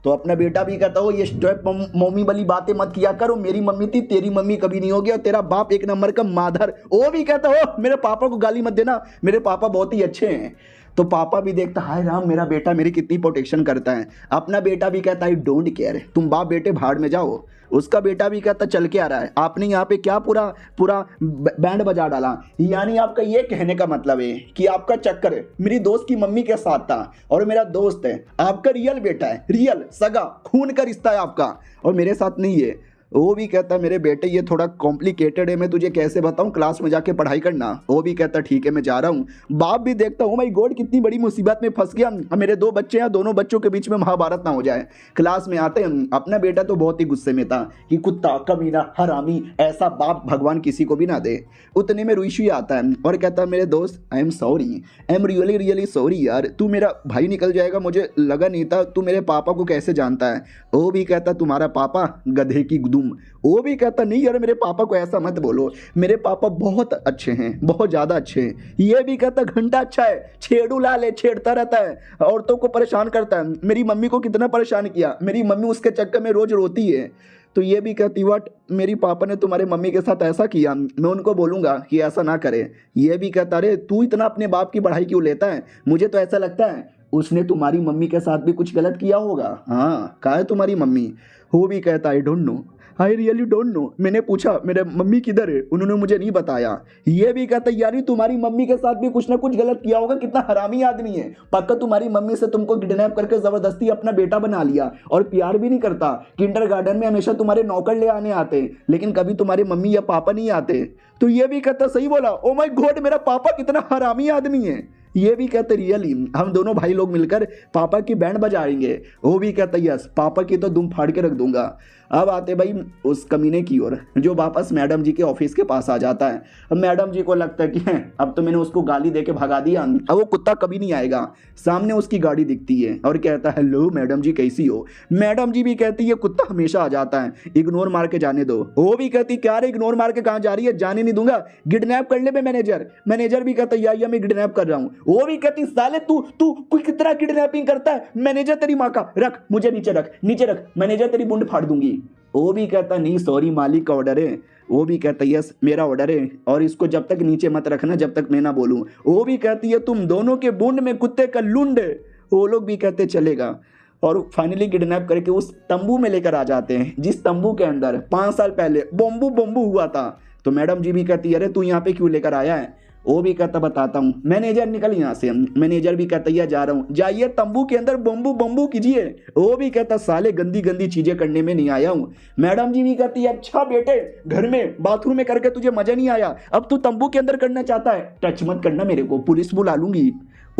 तो अपना बेटा भी कहता हो ये स्टेप मम्मी वाली बातें मत किया करो, मेरी मम्मी थी, तेरी मम्मी कभी नहीं होगी और तेरा बाप एक नंबर का माधर। वो भी कहता हो मेरे पापा को गाली मत देना, मेरे पापा बहुत ही अच्छे हैं। तो पापा भी देखता हाय राम, मेरा बेटा मेरी कितनी प्रोटेक्शन करता है। अपना बेटा भी कहता है डोंट केयर, तुम बाप बेटे भाड़ में जाओ। उसका बेटा भी कहता चल के आ रहा है, आपने यहाँ पे क्या पूरा पूरा बैंड बजा डाला। यानी आपका ये कहने का मतलब है कि आपका चक्कर मेरी दोस्त की मम्मी के साथ था और मेरा दोस्त है, आपका रियल बेटा है, रियल सगा खून का रिश्ता है आपका और मेरे साथ नहीं है। वो भी कहता मेरे बेटे ये थोड़ा कॉम्प्लिकेटेड है, मैं तुझे कैसे बताऊं, क्लास में जाके पढ़ाई करना। वो भी कहता ठीक है मैं जा रहा हूँ। बाप भी देखता हूँ माय गॉड कितनी बड़ी मुसीबत में फंस गया, मेरे दो बच्चे हैं, दोनों बच्चों के बीच में महाभारत ना हो जाए। क्लास में आते हैं, अपना बेटा तो बहुत ही गुस्से में था कि कुत्ता कमीना हरामी, ऐसा बाप भगवान किसी को भी ना दे। उतने में रुईशु आता है और कहता है मेरे दोस्त I am sorry, I am really really sorry यार, तू मेरा भाई निकल जाएगा, मुझे लगा नहीं था, तू मेरे पापा को कैसे जानता है। वो भी कहता तुम्हारा पापा गधे की गुदुम। वो भी कहता नहीं यार मेरे पापा को ऐसा मत बोलो, मेरे पापा बहुत अच्छे हैं, बहुत ज़्यादा अच्छे हैं। ये भी कहता घंटा अच्छा है, छेड़ू लाल है, छेड़ता रहता है, औरतों को परेशान करता है, मेरी मम्मी को कितना परेशान किया, मेरी मम्मी उसके चक्कर में रोज रोती है। तो ये भी कहती व्हाट, मेरी पापा ने तुम्हारे मम्मी के साथ ऐसा किया, मैं उनको बोलूँगा कि ऐसा ना करे। ये भी कहता अरे तू इतना अपने बाप की बढ़ाई क्यों लेता है, मुझे तो ऐसा लगता है उसने तुम्हारी मम्मी के साथ भी कुछ गलत किया होगा। हाँ कहा है तुम्हारी मम्मी। वो भी कहता I don't know, I really don't know, मैंने पूछा मेरे मम्मी किधर है, उन्होंने मुझे नहीं बताया। ये भी कहता यानी तुम्हारी मम्मी के साथ भी कुछ ना कुछ गलत किया होगा, कितना हरामी आदमी है, पक्का तुम्हारी मम्मी से तुमको किडनैप करके जबरदस्ती अपना बेटा बना लिया और प्यार भी नहीं करता। किंडरगार्टन में हमेशा तुम्हारे नौकर ले आने आते लेकिन कभी तुम्हारे मम्मी या पापा नहीं आते। तो ये भी कहता सही बोला, ओ माय गॉड मेरा पापा कितना हरामी आदमी है। ये भी कहते रियली हम दोनों भाई लोग मिलकर पापा की बैंड बजाएंगे। वो भी कहता यस, पापा की तो दुम फाड़ के रख दूंगा। अब आते भाई उस कमीने की ओर जो वापस मैडम जी के ऑफिस के पास आ जाता है। अब मैडम जी को लगता है कि अब तो मैंने उसको गाली दे के भगा दिया, अब वो कुत्ता कभी नहीं आएगा। सामने उसकी गाड़ी दिखती है और कहता है हेलो मैडम जी कैसी हो। मैडम जी भी कहती है कुत्ता हमेशा आ जाता है, इग्नोर मार के जाने दो। वो भी कहती क्या रे इग्नोर मार के कहाँ जा रही है, जाने नहीं दूंगा, किडनैप कर ले मैनेजर। मैनेजर भी कहता या मैं किडनैप कर रहा हूँ। वो भी कहती साले तू तू कोई कितना किडनैपिंग करता है, मैनेजर तेरी माँ का, रख मुझे नीचे रख, नीचे रख, मैनेजर तेरी मुंड फाड़ दूंगी। वो भी कहता नहीं सॉरी मालिक का ऑर्डर है। वो भी कहता यस मेरा ऑर्डर है और इसको जब तक नीचे मत रखना जब तक मैं ना बोलूं। वो भी कहती है तुम दोनों के बूंद में कुत्ते का लुंड है। वो लोग भी कहते चलेगा और फाइनली किडनैप करके उस तंबू में लेकर आ जाते हैं जिस तंबू के अंदर 5 साल पहले बम्बू हुआ था। तो मैडम जी भी कहती है अरे तू यहाँ पे क्यों लेकर आया है। वो भी कहता बताता हूँ, मैनेजर निकल यहाँ से। मैनेजर भी कहता है जा रहा हूँ, जाइए तंबू के अंदर बम्बू कीजिए। वो भी कहता साले गंदी गंदी चीजें करने में नहीं आया हूँ। मैडम जी भी कहती है अच्छा बेटे घर में बाथरूम में करके तुझे मजा नहीं आया, अब तू तंबू के अंदर करना चाहता है, टच मत करना मेरे को, पुलिस बुला लूंगी।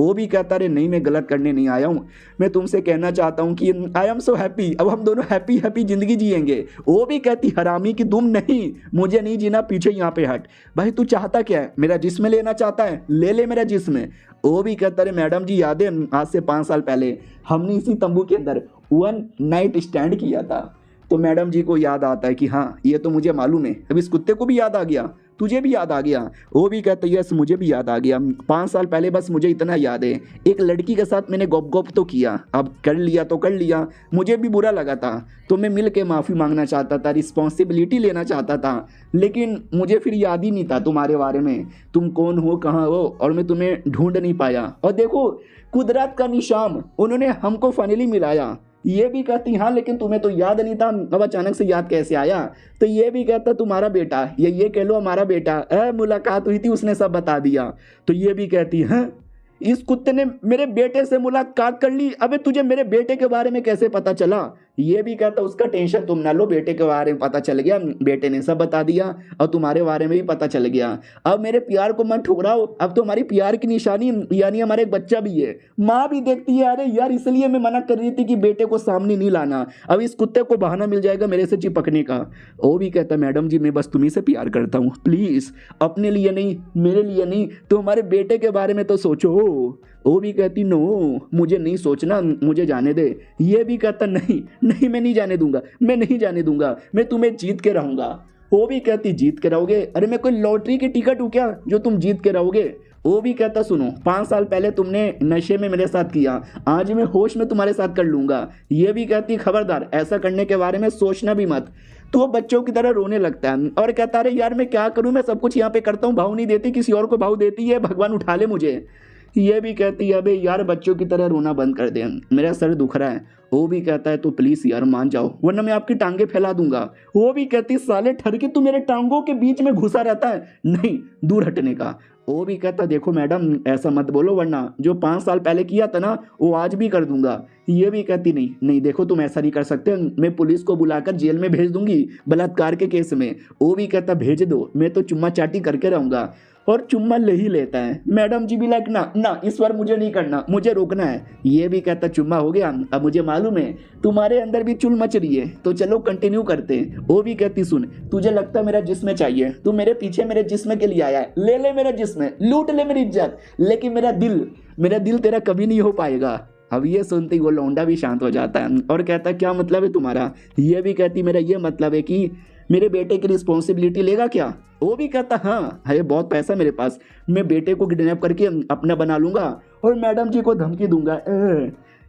वो भी कहता अरे नहीं मैं गलत करने नहीं आया हूँ, मैं तुमसे कहना चाहता हूँ कि आई एम सो हैप्पी, अब हम दोनों हैप्पी हैप्पी जिंदगी जिएंगे। वो भी कहती हरामी कि तुम नहीं, मुझे नहीं जीना, पीछे यहाँ पे हट। भाई तू चाहता क्या है, मेरा जिस्म लेना चाहता है, ले ले मेरा जिस्म। वो भी कहता अरे मैडम जी याद है आज से 5 साल पहले हमने इसी तंबू के अंदर वन नाइट स्टैंड किया था। तो मैडम जी को याद आता है कि हाँ ये तो मुझे मालूम है। अब इस कुत्ते को भी याद आ गया, तुझे भी याद आ गया। वो भी कहता है यस मुझे भी याद आ गया, 5 साल पहले बस मुझे इतना याद है, एक लड़की के साथ मैंने गप गप तो किया, अब कर लिया तो कर लिया, मुझे भी बुरा लगा था, तो मैं मिल के माफ़ी मांगना चाहता था, रिस्पॉन्सिबिलिटी लेना चाहता था, लेकिन मुझे फिर याद ही नहीं था तुम्हारे बारे में, तुम कौन हो कहाँ हो, और मैं तुम्हें ढूंढ नहीं पाया। और देखो कुदरत का निशान, उन्होंने हमको फाइनली मिलाया। ये भी कहती हाँ लेकिन तुम्हें तो याद नहीं था, अब अचानक से याद कैसे आया। तो ये भी कहता तुम्हारा बेटा, ये कह लो हमारा बेटा, मुलाकात हुई थी उसने सब बता दिया। तो ये भी कहती है इस कुत्ते ने मेरे बेटे से मुलाकात कर ली, अबे तुझे मेरे बेटे के बारे में कैसे पता चला। ये भी कहता उसका टेंशन तुम ना लो, बेटे के बारे में पता चल गया, बेटे ने सब बता दिया और तुम्हारे बारे में भी पता चल गया। अब मेरे प्यार को मत ठुकराओ, अब तो हमारी प्यार की निशानी यानी हमारे एक बच्चा भी है, माँ भी देखती है। अरे यार इसलिए मैं मना कर रही थी कि बेटे को सामने नहीं लाना, अब इस कुत्ते को बहाना मिल जाएगा मेरे से चिपकने का। वो भी कहता मैडम जी मैं बस तुम्ही से प्यार करता हूँ, प्लीज़ अपने लिए नहीं मेरे लिए नहीं, तो हमारे बेटे के बारे में तो सोचो। वो भी कहती नो मुझे नहीं सोचना, मुझे जाने दे। ये भी कहता नहीं नहीं मैं नहीं जाने दूंगा, मैं नहीं जाने दूंगा, मैं तुम्हें जीत के रहूंगा। वो भी कहती जीत के रहोगे, अरे मैं कोई लॉटरी की टिकट हूँ क्या जो तुम जीत के रहोगे। वो भी कहता सुनो 5 साल पहले तुमने नशे में मेरे साथ किया, आज मैं होश में तुम्हारे साथ कर लूंगा। ये भी कहती खबरदार ऐसा करने के बारे में सोचना भी मत। तो वो बच्चों की तरह रोने लगता है और कहता अरे यार मैं क्या करूं, मैं सब कुछ यहाँ पे करता हूँ, भाव नहीं देती, किसी और को भाव देती है, भगवान उठा ले मुझे। ये भी कहती है अबे यार बच्चों की तरह रोना बंद कर दे, मेरा सर दुख रहा है। वो भी कहता है तो प्लीज यार मान जाओ वरना मैं आपकी टांगे फैला दूंगा। वो भी कहती साले ठरके तू मेरे टांगों के बीच में घुसा रहता है, नहीं दूर हटने का। वो भी कहता देखो मैडम ऐसा मत बोलो वरना जो 5 साल पहले किया था ना वो आज भी कर दूंगा। ये भी कहती नहीं नहीं देखो तुम ऐसा नहीं कर सकते, मैं पुलिस को बुलाकर जेल में भेज दूंगी बलात्कार के केस में। वो भी कहता भेज दो, मैं तो चुम्मा चाटी करके रहूंगा, और चुम्मा ले ही लेता है। मैडम जी भी लाइक ना ना इस बार मुझे नहीं करना, मुझे रोकना है। ये भी कहता चुम्मा हो गया, अब मुझे मालूम है तुम्हारे अंदर भी चुल मच रही है, तो चलो कंटिन्यू करते हैं। वो भी कहती सुन तुझे लगता है मेरा जिस्म चाहिए, तू मेरे पीछे मेरे जिस्म के लिए आया है, ले ले मेरा जिस्म, लूट ले मेरी इज्जत, लेकिन मेरा दिल तेरा कभी नहीं हो पाएगा। अब ये सुनते ही वो लौंडा भी शांत हो जाता है और कहता क्या मतलब है तुम्हारा। ये भी कहती मेरा ये मतलब है कि मेरे बेटे की रिस्पॉन्सिबिलिटी लेगा क्या। वो भी कहता हाँ है बहुत पैसा मेरे पास, मैं बेटे को किडनैप करके अपना बना लूंगा और मैडम जी को धमकी दूंगा।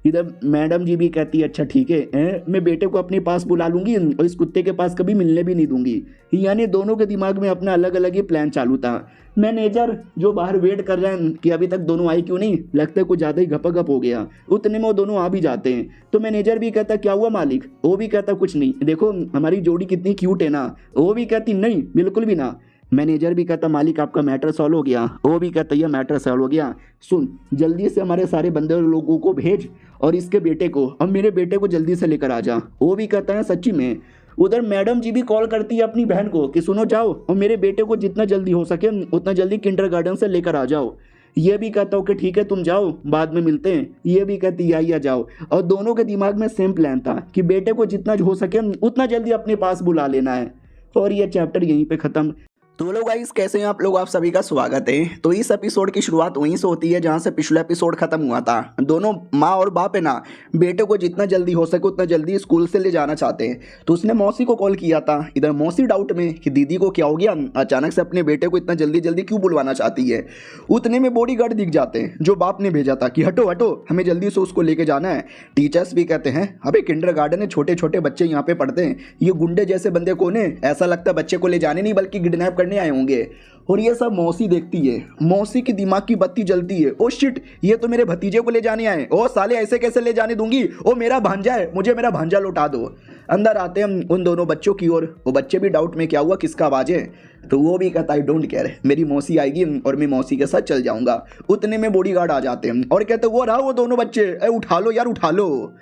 इधर मैडम जी भी कहती है अच्छा ठीक है, मैं बेटे को अपने पास बुला लूंगी और इस कुत्ते के पास कभी मिलने भी नहीं दूंगी। यानी दोनों के दिमाग में अपना अलग अलग ही प्लान चालू था। मैनेजर जो बाहर वेट कर रहे हैं कि अभी तक दोनों आए क्यों नहीं, लगता है कुछ ज़्यादा ही गपगप हो गया, उतने में वो दोनों आ भी जाते हैं। तो मैनेजर भी कहता क्या हुआ मालिक। वो भी कहता कुछ नहीं, देखो हमारी जोड़ी कितनी क्यूट है ना। वो भी कहती नहीं बिल्कुल भी ना। मैनेजर भी कहता मालिक आपका मैटर सॉल्व हो गया। वो भी कहता यह मैटर सॉल्व हो गया, सुन जल्दी से हमारे सारे बंदे लोगों को भेज और इसके बेटे को और मेरे बेटे को जल्दी से लेकर आ जा। वो भी कहता है सच्ची में। उधर मैडम जी भी कॉल करती है अपनी बहन को कि सुनो जाओ और मेरे बेटे को जितना जल्दी हो सके उतना जल्दी किंडरगार्टन से लेकर आ जाओ। ये भी कहता हूँ कि ठीक है तुम जाओ बाद में मिलते हैं। ये भी कहती या जाओ, और दोनों के दिमाग में सेम प्लान था कि बेटे को जितना हो सके उतना जल्दी अपने पास बुला लेना है। और ये चैप्टर यहीं पे ख़त्म। तो लोग गाइस कैसे हैं आप लोग, आप सभी का स्वागत है। तो इस एपिसोड की शुरुआत वहीं से होती है जहां से पिछला एपिसोड खत्म हुआ था। दोनों माँ और बाप है ना बेटे को जितना जल्दी हो सके उतना जल्दी स्कूल से ले जाना चाहते हैं। तो उसने मौसी को कॉल किया था। इधर मौसी डाउट में कि दीदी को क्या हो गया, अचानक से अपने बेटे को इतना जल्दी जल्दी क्यों बुलवाना चाहती है। उतने में बॉडीगार्ड दिख जाते हैं जो बाप ने भेजा था कि हटो हटो हमें जल्दी से उसको लेके जाना है। टीचर्स भी कहते हैं अबे किंडरगार्टन है, छोटे छोटे बच्चे यहाँ पे पढ़ते हैं, ये गुंडे जैसे बंदे कौन है, ऐसा लगता है बच्चे को ले जाने नहीं बल्कि किडनैप करने आए होंगे। और ये सब मौसी देखती है, मौसी की दिमाग की बत्ती जलती है। ओ शिट ये तो मेरे भतीजे को ले जाने आए, ओ साले ऐसे कैसे ले जाने दूंगी, ओ मेरा भांजा है, मुझे मेरा भांजा लौटा दो। अंदर आते हैं उन दोनों बच्चों की ओर। वो बच्चे भी डाउट में क्या हुआ किसका आवाज है। तो वो भी कहता है डोंट केयर, मेरी मौसी आएगी और मैं मौसी के साथ चल जाऊंगा। उतने में बॉडीगार्ड आ जाते हैं और कहते वो रहा वो दोनों बच्चे, उठा लो यार उठा लो।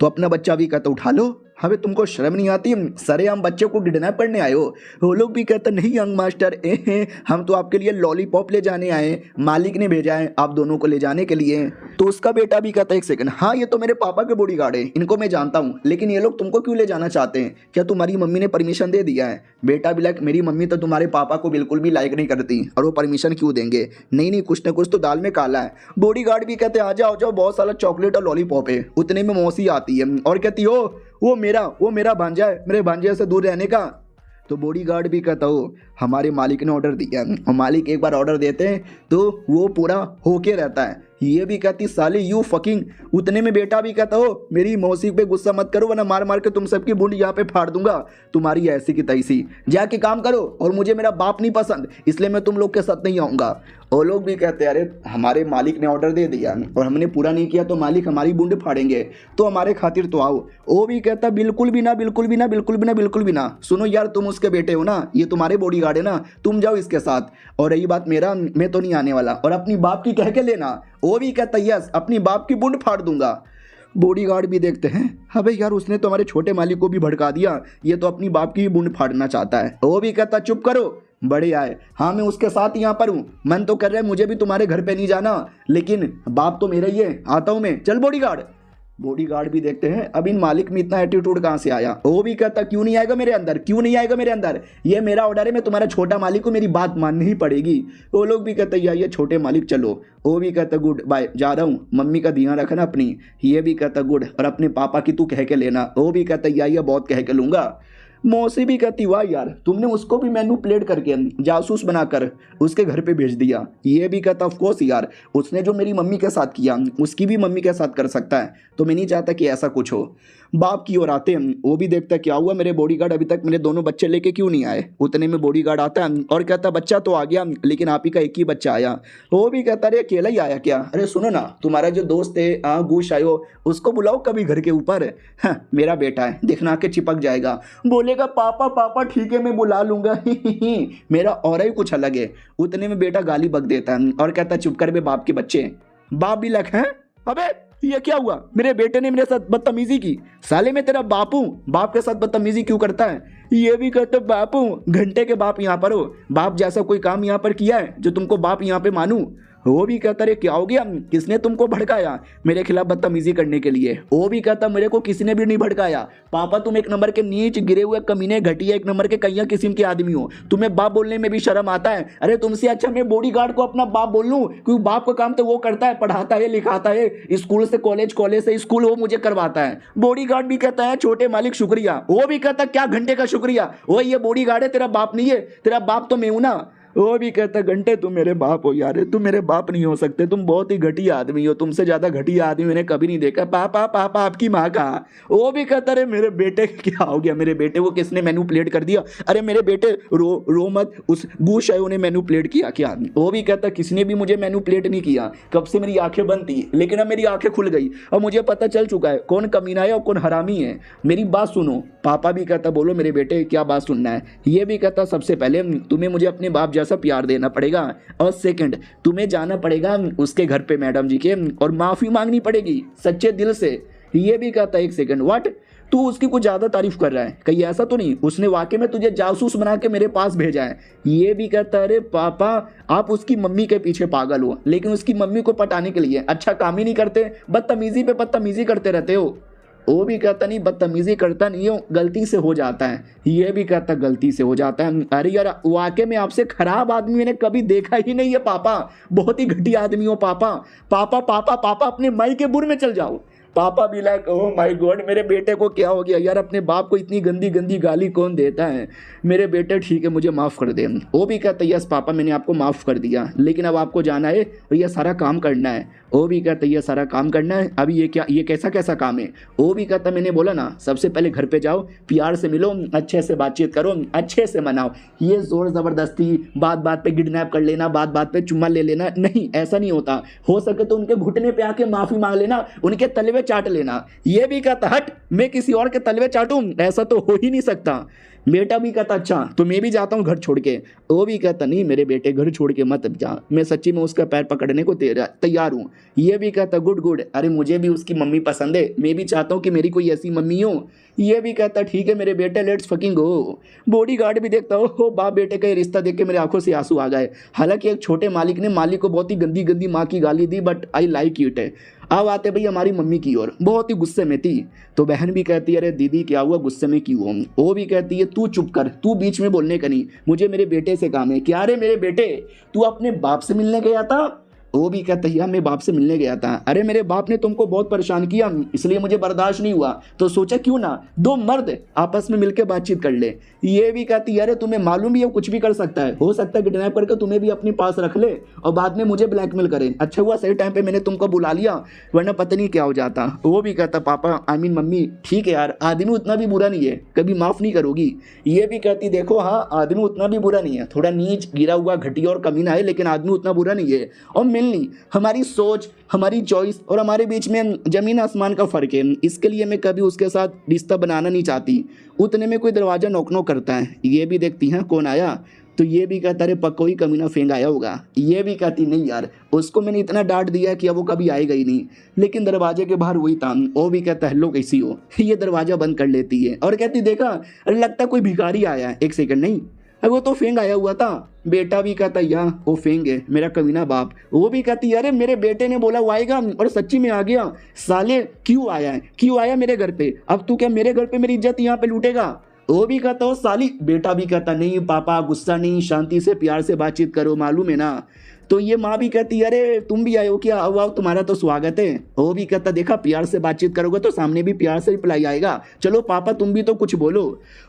तो अपना बच्चा भी कहता उठा लो। अबे तुमको शर्म नहीं आती? सरेआम बच्चे को किडनैप करने आए हो? वो लोग भी कहते नहीं यंग मास्टर, हम तो आपके लिए लॉलीपॉप ले जाने आए, मालिक ने भेजा है आप दोनों को ले जाने के लिए। तो उसका बेटा भी कहता है एक सेकंड, हाँ ये तो मेरे पापा के बॉडीगार्ड है, इनको मैं जानता हूँ, लेकिन ये लोग तुमको क्यों ले जाना चाहते हैं? क्या तुम्हारी मम्मी ने परमिशन दे दिया है? बेटा भी लाइक मेरी मम्मी तो तुम्हारे पापा को बिल्कुल भी लाइक नहीं करती, और वो परमिशन क्यों देंगे? नहीं कुछ ना कुछ तो दाल में काला है। बॉडीगार्ड भी कहते आ जाओ बहुत सारा चॉकलेट और लॉलीपॉप है। उतने में मौसी आती है और कहती हो वो मेरा भांजा है, मेरे भांजे से दूर रहने का। तो बॉडीगार्ड भी कहता हो हमारे मालिक ने ऑर्डर दिया है, और मालिक एक बार ऑर्डर देते हैं तो वो पूरा होके रहता है। ये भी कहती साले यू फकिंग। उतने में बेटा भी कहता हो मेरी मौसी पे गुस्सा मत करो वरना मार मार के तुम सबकी बूंद यहाँ पे फाड़ दूंगा, तुम्हारी ऐसी की तैसी, जाके काम करो, और मुझे मेरा बाप नहीं पसंद इसलिए मैं तुम लोग के साथ नहीं आऊँगा। वो लोग भी कहते हैं अरे हमारे मालिक ने ऑर्डर दे दिया और हमने पूरा नहीं किया तो मालिक हमारी बूंद फाड़ेंगे, तो हमारे खातिर तो आओ। वो भी कहता बिल्कुल भी ना, बिल्कुल भी ना, बिल्कुल भी ना, बिल्कुल भी ना। सुनो यार तुम उसके बेटे हो ना, ये तुम्हारे बॉडीगार्ड है ना, तुम जाओ इसके साथ। और रही बात मेरा, मैं तो नहीं आने वाला, और अपनी बाप की कह के लेना। वो भी कहता यस अपनी बाप की बूंद फाड़ दूंगा। बॉडीगार्ड भी देखते हैं अबे यार उसने तो हमारे छोटे मालिक को भी भड़का दिया, ये तो अपनी बाप की बूंद फाड़ना चाहता है। वो भी कहता चुप करो, बड़े आए, हाँ मैं उसके साथ यहाँ पर हूँ, मन तो कर रहा है मुझे भी तुम्हारे घर पे नहीं जाना, लेकिन बाप तो मेरा ही है, आता हूँ मैं, चल बॉडीगार्ड। बॉडीगार्ड भी देखते हैं अब इन मालिक में इतना एटीट्यूड कहाँ से आया। वो भी कहता क्यों नहीं आएगा मेरे अंदर, क्यों नहीं आएगा मेरे अंदर, ये मेरा ऑर्डर है, मैं तुम्हारा छोटा मालिक को मेरी बात माननी ही पड़ेगी। वो लोग भी कहते यार ये छोटे मालिक चलो। वो भी कहता गुड बाय, जा रहा हूँ, मम्मी का ध्यान रखना अपनी। ये भी कहता गुड, और अपने पापा की तू कह के लेना। वो भी कहता यार ये बहुत कह के लूँगा। मौसी भी कहती वाह यार तुमने उसको भी मैनिपुलेट करके जासूस बनाकर उसके घर पे भेज दिया। ये भी कहता ऑफ कोर्स यार उसने जो मेरी मम्मी के साथ किया उसकी भी मम्मी के साथ कर सकता है, तो मैं नहीं चाहता कि ऐसा कुछ हो। बाप की ओर आते हैं, वो भी देखता क्या हुआ मेरे बॉडीगार्ड अभी तक मेरे दोनों बच्चे लेके क्यों नहीं आए। उतने में बॉडीगार्ड आता है और कहता बच्चा तो आ गया लेकिन आप ही का एक ही बच्चा आया। वो भी कहता अरे अकेला ही आया क्या? अरे सुनो ना तुम्हारा जो दोस्त है गूश आयो उसको बुलाओ कभी घर के ऊपर। हाँ, मेरा बेटा है देखना के चिपक जाएगा, बोलेगा पापा पापा ठीक है मैं बुला लूंगा। मेरा और ही कुछ अलग है। उतने में बेटा गाली बक देता है और कहता चुप कर बे बाप के बच्चे। बाप भी लग है अबे ये क्या हुआ, मेरे बेटे ने मेरे साथ बदतमीजी की, साले मैं तेरा बाप हूँ, बाप के साथ बदतमीजी क्यों करता है? ये भी कहते बाप हूँ, घंटे के बाप यहाँ पर हो, बाप जैसा कोई काम यहाँ पर किया है जो तुमको बाप यहाँ पे मानूं? वो भी कहता रे क्या हो गया, किसने तुमको भड़काया मेरे खिलाफ बदतमीजी करने के लिए? वो भी कहता मेरे को किसी ने भी नहीं भड़काया, पापा तुम एक नंबर के नीच गिरे हुए कमीने घटिया एक नंबर के कैया किस्म के आदमी हो, तुम्हें बाप बोलने में भी शर्म आता है? अरे तुमसे अच्छा मैं बॉडीगार्ड को अपना बाप बोल लूं, क्योंकि बाप का काम तो वो करता है, पढ़ाता है लिखाता है, स्कूल से कॉलेज, कॉलेज से स्कूल वो मुझे करवाता है। बॉडीगार्ड भी कहता है छोटे मालिक शुक्रिया। वो भी कहता क्या घंटे का शुक्रिया, वो ये बॉडीगार्ड है तेरा बाप नहीं है, तेरा बाप तो मैं हूं ना। वो भी कहता घंटे तुम मेरे बाप हो यार, तुम मेरे बाप नहीं हो सकते, तुम बहुत ही घटिया आदमी हो, तुमसे ज्यादा घटिया आदमी मैंने कभी नहीं देखा। पापा पापा आपकी माँ कहाँ? वो भी कहता अरे मेरे बेटे क्या हो गया, मेरे बेटे को किसने मैनिपुलेट कर दिया? अरे मेरे बेटे रो मत, उस गूश है उन्हें मैनिपुलेट किया क्या? वो भी कहता किसी ने भी मुझे मैनिपुलेट नहीं किया, कब से मेरी आंखें बंद थी लेकिन अब मेरी आंखें खुल गई और मुझे पता चल चुका है कौन कमीना है और कौन हरामी है। मेरी बात सुनो। पापा भी कहता बोलो मेरे बेटे क्या बात सुनना है? ये भी कहता सबसे पहले तुम्हें मुझे अपने बाप जैसा प्यार देना पड़ेगा, और सेकंड तुम्हें जाना पड़ेगा उसके घर पे मैडम जी के और माफी मांगनी पड़ेगी सच्चे दिल से। ये भी कहता एक सेकंड व्हाट, तू उसकी कुछ ज्यादा तारीफ कर रहा है, कहीं ऐसा तो नहीं उसने वाकई में तुझे जासूस बना के मेरे पास भेजा है? ये भी कहता अरे पापा आप उसकी मम्मी के पीछे पागल हो, लेकिन उसकी मम्मी को पटाने के लिए अच्छा काम ही नहीं करते, बदतमीजी पे बदतमीजी करते रहते हो। वो भी कहता नहीं बदतमीजी करता नहीं हो, गलती से हो जाता है। ये भी कहता गलती से हो जाता है। अरे यार वाकई में आपसे खराब आदमी मैंने कभी देखा ही नहीं है पापा, बहुत ही घटिया आदमी हो पापा। पापा पापा पापा अपने माई के बुर में चल जाओ। पापा भी लाइक ओह माय गॉड मेरे बेटे को क्या हो गया यार, अपने बाप को इतनी गंदी गंदी गाली कौन देता है? मेरे बेटे ठीक है मुझे माफ़ कर दे। वो भी कहता यस पापा मैंने आपको माफ़ कर दिया, लेकिन अब आपको जाना है और ये सारा काम करना है। वो भी कहता ये सारा काम करना है, अभी ये क्या, ये कैसा कैसा काम है? वो भी कहता मैंने बोला ना सबसे पहले घर पे जाओ, प्यार से मिलो, अच्छे से बातचीत करो, अच्छे से मनाओ। ये जोर ज़बरदस्ती बात बात पे किडनैप कर लेना, बात बात पे चुम्मा ले लेना, नहीं ऐसा नहीं होता। हो सके तो उनके घुटने पे आके माफ़ी मांग लेना, उनके तलवे चाट लेना। ये भी कहता हट मैं किसी और के तलवे चाटूं, ऐसा तो हो ही नहीं सकता। बेटा भी कहता अच्छा तो मैं भी जाता हूँ घर छोड़ के। वो भी कहता नहीं मेरे बेटे घर छोड़ के मत जा, मैं सच्ची में उसका पैर पकड़ने को तैयार हूँ। ये भी कहता गुड गुड, अरे मुझे भी उसकी मम्मी पसंद है, मैं भी चाहता हूँ कि मेरी कोई ऐसी मम्मी हो। ये भी कहता ठीक है मेरे बेटे, लेट्स फकिंग गो। बॉडीगार्ड भी देखता हो बाप बेटे का ये रिश्ता देख के मेरे आंखों से आंसू आ गए। हालांकि एक छोटे मालिक ने मालिक को बहुत ही गंदी गंदी माँ की गाली दी, बट आई लाइक इट है। अब आते भाई हमारी मम्मी की ओर, बहुत ही गुस्से में थी। तो बहन भी कहती है अरे दीदी क्या हुआ, गुस्से में क्यों हो? वो भी कहती है तू चुप कर, तू बीच में बोलने का नहीं, मुझे मेरे बेटे से काम है। क्या रे मेरे बेटे, तू अपने बाप से मिलने गया था? वो भी कहता है मैं बाप से मिलने गया था। अरे मेरे बाप ने तुमको बहुत परेशान किया, इसलिए मुझे बर्दाश्त नहीं हुआ, तो सोचा क्यों ना दो मर्द आपस में मिलकर बातचीत कर ले। ये भी कहती है अरे तुम्हें मालूम भी है कुछ भी कर सकता है, हो सकता है किडनैप करके तुम्हें भी अपने पास रख ले और बाद में मुझे ब्लैकमेल करे। अच्छा हुआ सही टाइम पे मैंने तुमको बुला लिया, वरना पता नहीं क्या हो जाता। वो भी कहता पापा आई मीन मम्मी ठीक है यार, आदमी उतना भी बुरा नहीं है, कभी माफ नहीं करोगी। ये भी कहती देखो हाँ आदमी उतना भी बुरा नहीं है, थोड़ा नीच गिरा हुआ घटिया और कमीना है, लेकिन आदमी उतना बुरा नहीं है। और मिलनी हमारी सोच, हमारी चॉइस और हमारे बीच में जमीन आसमान का फर्क है, इसके लिए मैं कभी उसके साथ रिश्ता बनाना नहीं चाहती। उतने में कोई दरवाजा नॉक नॉक करता है। ये भी देखती हैं कौन आया, तो ये भी कहता अरे पक्का ही कमीना फेंग आया होगा। ये भी कहती नहीं यार, उसको मैंने इतना डांट दिया कि अब वो कभी आएगा ही नहीं, लेकिन दरवाजे के बाहर वही था। वो भी कहता हेलो कैसी हो, ये दरवाजा बंद कर लेती है और कहती देखा अरे लगता कोई भिखारी आया है। एक सेकंड नहीं, वो तो फेंग आया हुआ था। बेटा भी कहता यहाँ वो फेंग है मेरा कमीना बाप। वो भी कहती अरे मेरे बेटे ने बोला वो आएगा और सच्ची में आ गया। साले क्यों आया है, क्यों आया मेरे घर पे, अब तू क्या मेरे घर पे मेरी इज्जत यहाँ पे लूटेगा? वो भी कहता हो साली। बेटा भी कहता नहीं पापा गुस्सा नहीं, शांति से प्यार से बातचीत करो, मालूम है ना। तो ये माँ भी कहती अरे तुम भी आए हो क्या, आओ आओ तुम्हारा तो स्वागत है। वो भी कहता देखा प्यार से बातचीत करोगे तो सामने भी प्यार से रिप्लाई आएगा, चलो पापा तुम भी तो कुछ बोलो।